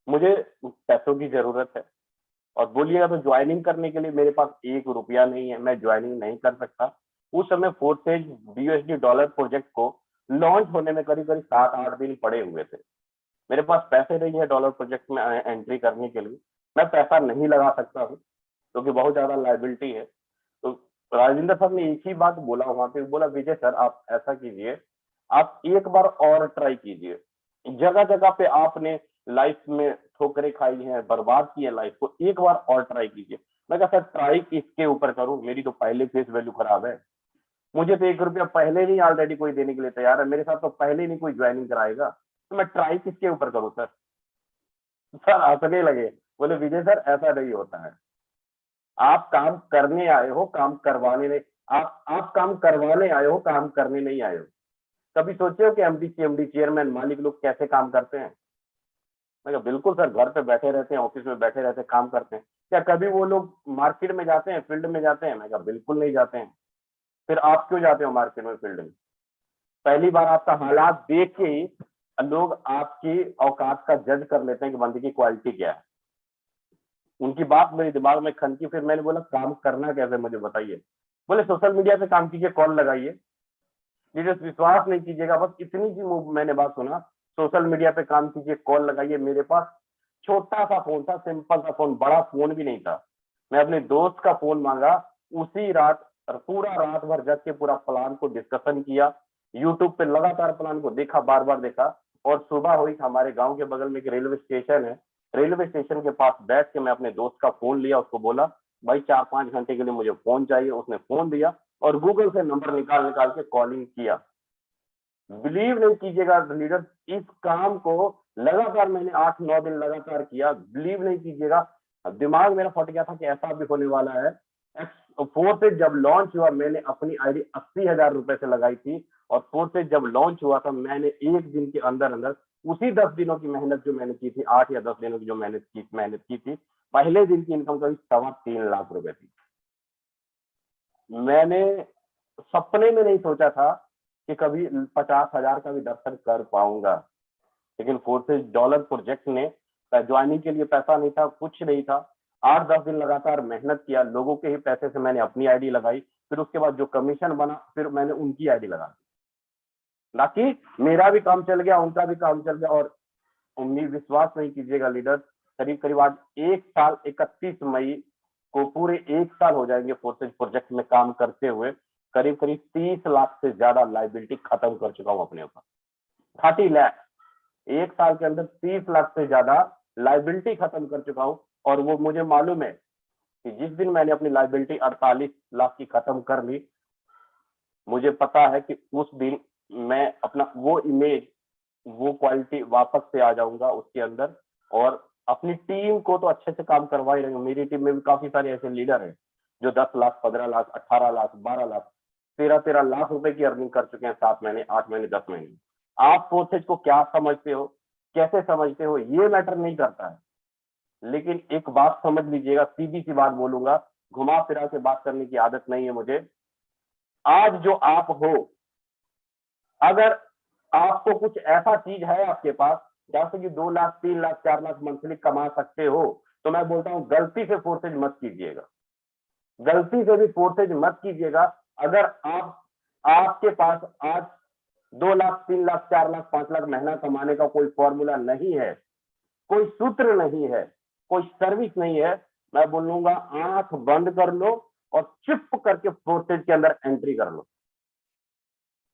मुझे पैसों की जरूरत है, और बोलिएगा तो ज्वाइनिंग करने के लिए मेरे पास 1 रुपया नहीं है, मैं ज्वाइनिंग नहीं कर सकता। उस समय फोर्सेज BUSD डॉलर प्रोजेक्ट को लॉन्च होने में करीब करीब 7-8 दिन पड़े हुए थे। मेरे पास पैसे नहीं है डॉलर प्रोजेक्ट में एंट्री करने के लिए, मैं पैसा नहीं लगा सकता हूँ क्योंकि बहुत ज्यादा लाइबिलिटी है। तो राजेंद्र सर ने एक ही बात बोला वहां पे, बोला विजय सर आप ऐसा कीजिए, आप एक बार और ट्राई कीजिए। जगह जगह पे आपने लाइफ में ठोकरें खाई हैं, बर्बाद की है लाइफ को, एक बार और ट्राई कीजिए। मैं कहा सर ट्राई किसके ऊपर करूं, मेरी तो पहले फेस वैल्यू खराब है, मुझे तो 1 रुपया पहले नहीं ऑलरेडी कोई देने के लिए तैयार है, मेरे साथ तो पहले नहीं कोई ज्वाइनिंग कराएगा, तो मैं ट्राई किसके ऊपर करूं सर। सर हंसने लगे, बोले विजय सर ऐसा नहीं होता है, आप काम करने आए हो, काम करवाने नहीं, आप काम करवाने आए हो, काम करने नहीं आए हो। कभी सोचे हो कि एमडी सीएमडी चेयरमैन मालिक लोग कैसे काम करते हैं? मैं कहा बिल्कुल सर, घर पे बैठे रहते हैं, ऑफिस में बैठे रहते हैं, काम करते हैं। क्या कभी वो लोग मार्केट में जाते हैं, फील्ड में जाते हैं? मैं कहा बिल्कुल नहीं जाते हैं। फिर आप क्यों जाते हो मार्केट में, फील्ड में? पहली बार आपका हालात देख के ही लोग आपकी औकात का जज कर लेते हैं कि बंदे की क्वालिटी क्या है। उनकी बात मेरे दिमाग में खनकी, फिर मैंने बोला काम करना कैसे मुझे बताइए। बोले सोशल मीडिया पे काम कीजिए, कॉल लगाइए। लीडर्स विश्वास नहीं कीजिएगा, बस इतनी सी मैंने बात सुना, सोशल मीडिया पे काम कीजिए, कॉल लगाइए। मेरे पास छोटा सा फोन था, सिंपल सा फोन, बड़ा फोन भी नहीं था। मैं अपने दोस्त का फोन मांगा, उसी रात पूरा रात भर जग के पूरा प्लान को डिस्कशन किया, यूट्यूब पे लगातार प्लान को देखा, बार बार देखा। और सुबह हुई, हमारे गांव के बगल में एक रेलवे स्टेशन है, रेलवे स्टेशन के पास बैठ के मैं अपने दोस्त का फोन लिया, उसको बोला भाई 4-5 घंटे के लिए मुझे फोन चाहिए। उसने फोन दिया और गूगल से नंबर निकाल निकाल के कॉलिंग किया। बिलीव नहीं कीजिएगा लीडर, इस काम को लगातार मैंने 8-9 दिन लगातार किया। बिलीव नहीं कीजिएगा, दिमाग मेरा फट गया था कि ऐसा भी होने वाला है। फोर्सेज जब लॉन्च हुआ, मैंने अपनी आईडी 80,000 रुपए से लगाई थी, और फोर्सेज जब लॉन्च हुआ था, मैंने 1 दिन के अंदर अंदर उसी 10 दिनों की मेहनत जो मैंने की थी, 8 या 10 दिनों की जो मेहनत की थी, पहले दिन की इनकम करीब 3.25 लाख रुपए थी। मैंने सपने में नहीं सोचा था कि कभी 50,000 का भी दर्शन कर पाऊंगा। लेकिन फोर्सेज डॉलर प्रोजेक्ट ने ज्वाइनिंग के लिए पैसा नहीं था, कुछ नहीं था। 8-10 दिन लगातार मेहनत किया, लोगों के ही पैसे से मैंने अपनी आईडी लगाई, फिर उसके बाद जो कमीशन बना फिर मैंने उनकी आईडी लगा दी। बाकी मेरा भी काम चल गया, उनका भी काम चल गया। और उम्मीद, विश्वास नहीं कीजिएगा लीडर, करीब करीब आज 1 साल 31 मई को पूरे 1 साल हो जाएंगे फोर्सेज प्रोजेक्ट में काम करते हुए। करीब करीब 30 लाख से ज्यादा लाइबिलिटी खत्म कर चुका हूं अपने ऊपर। 30 लाख, 1 साल के अंदर 30 लाख से ज्यादा लाइबिलिटी खत्म कर चुका हूं। और वो मुझे मालूम है कि जिस दिन मैंने अपनी लाइबिलिटी 48 लाख की खत्म कर ली, मुझे पता है कि उस दिन मैं अपना वो इमेज, वो क्वालिटी वापस से आ जाऊंगा उसके अंदर, और अपनी टीम को तो अच्छे से काम करवा ही रहेंगे। मेरी टीम में भी काफी सारे ऐसे लीडर हैं जो 10 लाख, 15 लाख, 18 लाख, 12 लाख, 13 लाख रुपए की अर्निंग कर चुके हैं 7 महीने, 8 महीने, 10 महीने। आप फोर्सेज को क्या समझते हो, कैसे समझते हो, ये मैटर नहीं करता है। लेकिन एक बात समझ लीजिएगा, सीधी सी बात बोलूंगा, घुमा फिरा के बात करने की आदत नहीं है मुझे। आज जो आप हो, अगर आपको कुछ ऐसा चीज है आपके पास जैसे कि 2 लाख, 3 लाख, 4 लाख मंथली कमा सकते हो, तो मैं बोलता हूं गलती से फोर्सेज मत कीजिएगा, गलती से भी फोर्सेज मत कीजिएगा। अगर आपके पास आज 2 लाख, 3 लाख, 4 लाख, 5 लाख महीना कमाने का कोई फॉर्मूला नहीं है, कोई सूत्र नहीं है, कोई सर्विस नहीं है, मैं बोलूंगा आंख बंद कर लो और चुप करके फोर्सेज के अंदर एंट्री कर लो।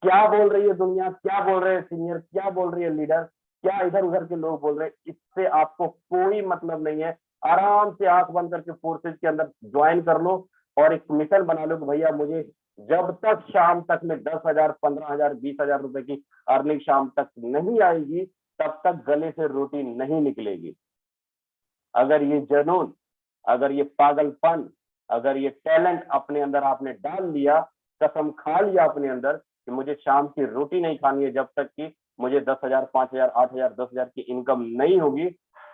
क्या बोल रही है दुनिया, क्या बोल रहे हैं सीनियर, क्या बोल रही है लीडर, क्या इधर उधर के लोग बोल रहे हैं, इससे आपको कोई मतलब नहीं है। आराम से आंख बंद करके फोर्सेज के अंदर ज्वाइन कर लो और एक मिशन बना लो कि भैया मुझे जब तक शाम तक में 10,000, 15,000, 20,000 रुपए की अर्निंग शाम तक नहीं आएगी, तब तक गले से रोटी नहीं निकलेगी। अगर ये जुनून, अगर ये पागलपन, अगर ये टैलेंट अपने अंदर आपने डाल लिया, कसम खा लिया अपने अंदर कि मुझे शाम की रोटी नहीं खानी है जब तक कि मुझे 10,000, 5,000, 8,000, 10,000 की इनकम नहीं होगी,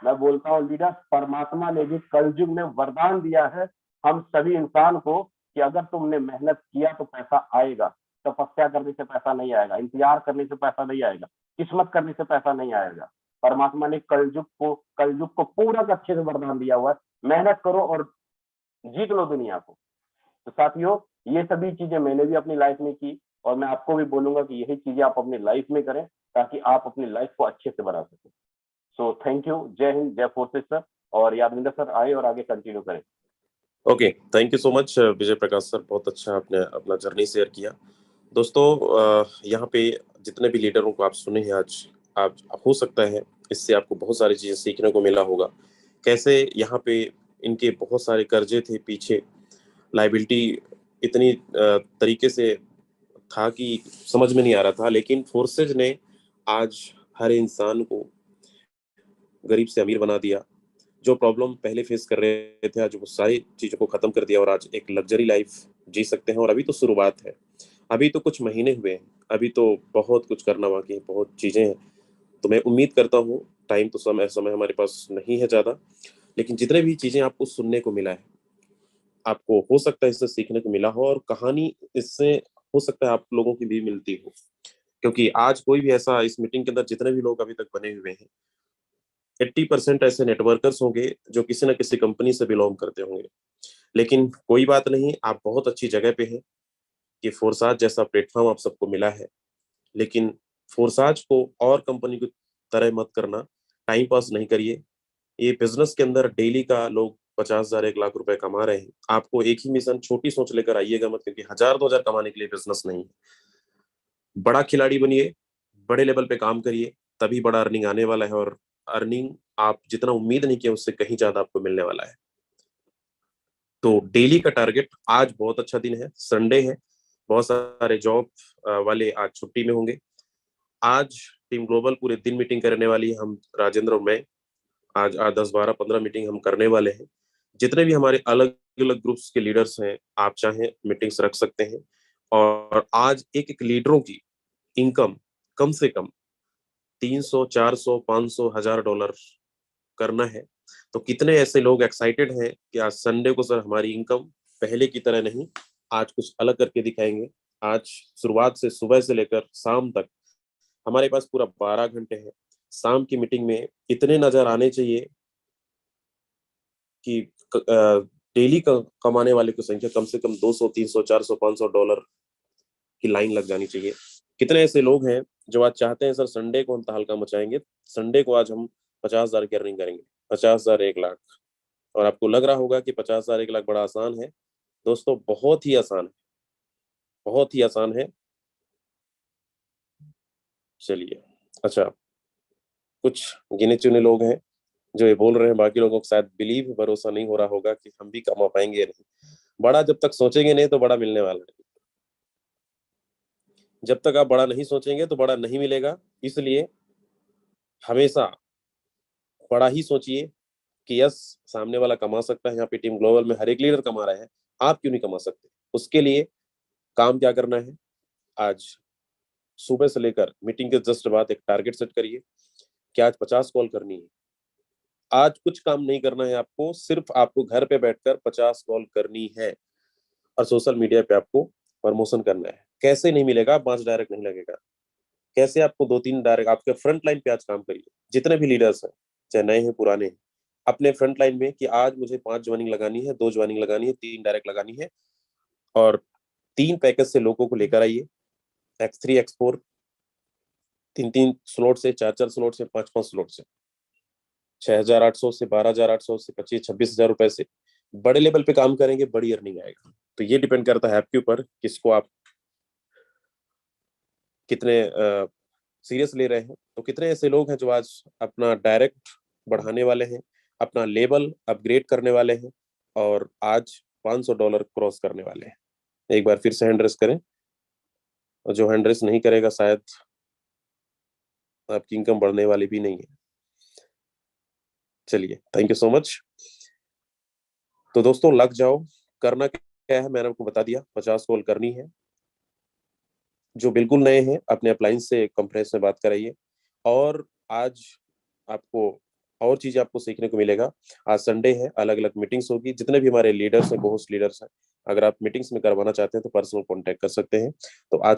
मैं बोलता हूँ लीडर, परमात्मा ने भी कलयुग में वरदान दिया है हम सभी इंसान को कि अगर तुमने मेहनत किया तो पैसा आएगा। तपस्या करने से पैसा नहीं आएगा, इंतजार करने से पैसा नहीं आएगा, किस्मत करने से पैसा नहीं आएगा। परमात्मा ने कलयुग को पूरा अच्छे से वरदान दिया हुआ है, मेहनत करो और जीत लो दुनिया को। तो साथियों, ये सभी चीजें मैंने भी अपनी लाइफ में की और मैं आपको भी बोलूंगा कि यही चीजें आप अपनी लाइफ में करें ताकि आप अपनी लाइफ को अच्छे से बना सकें। सो थैंक यू, जय हिंद, जय फोर्सेज सर। और यादविंदर सर आए और आगे कंटिन्यू करें। Okay, thank you so much Vijay Prakash sir, बहुत अच्छा आपने अपना जर्नी शेयर किया। दोस्तों, यहाँ पे जितने भी लीडरों को आप सुने हैं आज, आप हो सकता है इससे आपको बहुत सारी चीजें सीखने को मिला होगा। कैसे यहाँ पे इनके बहुत सारे कर्जे थे पीछे, लाइबिलिटी इतनी तरीके से था कि समझ में नहीं आ रहा था, लेकिन फोर्सेज ने आज हर इंसान को गरीब से अमीर बना दिया। जो प्रॉब्लम पहले फेस कर रहे थे आज वो सारी चीजों को खत्म कर दिया और आज एक लग्जरी लाइफ जी सकते हैं। और अभी तो शुरुआत है, अभी तो कुछ महीने हुए हैं, अभी तो बहुत कुछ करना बाकी है, बहुत चीजें हैं। तो मैं उम्मीद करता हूँ, टाइम तो समय हमारे पास नहीं है ज्यादा, लेकिन जितने भी चीजें आपको सुनने को मिला है, आपको हो सकता है इससे सीखने को मिला हो और कहानी इससे हो सकता है आप लोगों की भी मिलती हो। क्योंकि आज कोई भी ऐसा, इस मीटिंग के अंदर जितने भी लोग अभी तक बने हुए हैं, 80% ऐसे नेटवर्कर्स होंगे जो किसी न किसी कंपनी से बिलोंग करते होंगे। लेकिन कोई बात नहीं, आप बहुत अच्छी जगह पे हैं कि फोरसाज जैसा प्लेटफॉर्म आप सबको मिला है। लेकिन फोरसाज को और कंपनी की तरह मत करना, टाइम पास नहीं करिए। ये बिजनेस के अंदर डेली का लोग 50,000 1 लाख रुपए कमा रहे हैं। आपको एक ही मिशन, छोटी सोच लेकर आइएगा मत, क्योंकि 1000-2000 कमाने के लिए बिजनेस नहीं है। बड़ा खिलाड़ी बनिए, बड़े लेवल पे काम करिए, तभी बड़ा अर्निंग आने वाला है। और अर्निंग आप जितना उम्मीद नहीं किया उससे कहीं ज्यादा आपको मिलने वाला है। तो डेली का टारगेट, आज बहुत अच्छा दिन है, संडे है, बहुत सारे जॉब वाले आज छुट्टी में होंगे। आज टीम ग्लोबल पूरे दिन मीटिंग करने वाली है। हम, राजेंद्र और मैं, आज 10-12-15 मीटिंग हम करने वाले हैं। जितने भी हमारे अलग अलग ग्रुप्स के लीडर्स हैं, आप चाहें मीटिंग्स रख सकते हैं। और आज एक एक लीडरों की इनकम कम से कम 300, 400, 500, $1000 करना है। तो कितने ऐसे लोग एक्साइटेड हैं कि आज संडे को सर हमारी इनकम पहले की तरह नहीं, आज कुछ अलग करके दिखाएंगे। आज शुरुआत से सुबह से लेकर शाम तक हमारे पास पूरा 12 घंटे है। शाम की मीटिंग में इतने नजर आने चाहिए कि डेली कमाने वाले की संख्या कम से कम 200, 300, 400, $500 की लाइन लग जानी चाहिए। कितने ऐसे लोग हैं जो आज चाहते हैं सर संडे को हम तहलका मचाएंगे, संडे को आज हम 50,000 की अर्निंग करेंगे, 50,000 1 लाख। और आपको लग रहा होगा कि 50,000 1 लाख बड़ा आसान है। दोस्तों बहुत ही आसान है, बहुत ही आसान है। चलिए, अच्छा, कुछ गिने चुने लोग हैं जो ये बोल रहे हैं, बाकी लोगों को शायद बिलीव, भरोसा नहीं हो रहा होगा कि हम भी कमा पाएंगे या नहीं। बड़ा जब तक सोचेंगे नहीं तो बड़ा मिलने वाला है। जब तक आप बड़ा नहीं सोचेंगे तो बड़ा नहीं मिलेगा। इसलिए हमेशा बड़ा ही सोचिए कि यस, सामने वाला कमा सकता है। यहाँ पे टीम ग्लोबल में हर एक लीडर कमा रहा है, आप क्यों नहीं कमा सकते? उसके लिए काम क्या करना है? आज सुबह से लेकर मीटिंग के जस्ट बाद एक टारगेट सेट करिए कि आज 50 कॉल करनी है। आज कुछ काम नहीं करना है आपको, सिर्फ आपको घर पे बैठकर 50 कॉल करनी है और सोशल मीडिया पे आपको प्रमोशन करना है। कैसे नहीं मिलेगा? 5 डायरेक्ट नहीं लगेगा। कैसे आपको 2-3 डायरेक्ट, आपके फ्रंट लाइन पे आज काम करिए। जितने भी लीडर्स हैं, चाहे नए हैं पुराने हैं, अपने फ्रंट लाइन में कि आज मुझे 5 ज्वाइनिंग लगानी है, 2 ज्वाइनिंग लगानी है, 3 डायरेक्ट लगानी है। और 3 पैकेज से लोगों को लेकर आइए, X3 X4, 3-3 स्लॉट से, 4-4 स्लॉट से, 5-5 स्लॉट से, 6,800 से, 12,800 से, 25-26,000 रुपए से बड़े लेवल पे काम करेंगे, बड़ी अर्निंग आएगा। तो ये डिपेंड करता है आपके ऊपर, किसको आप कितने सीरियस ले रहे हैं। तो कितने ऐसे लोग हैं जो आज अपना डायरेक्ट बढ़ाने वाले हैं, अपना लेवल अपग्रेड करने वाले हैं और आज $500 क्रॉस करने वाले हैं? एक बार फिर से हैंड रेस करें, और जो हैंड रेस नहीं करेगा शायद आपकी इनकम बढ़ने वाली भी नहीं है। चलिए, थैंक यू सो मच। तो दोस्तों लग जाओ, करना क्या है मैंने आपको बता दिया, 50 कॉल करनी है। जो बिल्कुल नए हैं अपने अप्लायंस से कंफ्रेंस में बात कराइए। और आज आपको और चीज आपको सीखने को मिलेगा। आज संडे है, अलग अलग मीटिंग्स होगी। जितने भी हमारे लीडर्स हैं, बहुत लीडर्स हैं, अगर आप मीटिंग्स में करवाना चाहते हैं तो पर्सनल कांटेक्ट कर सकते हैं। तो आज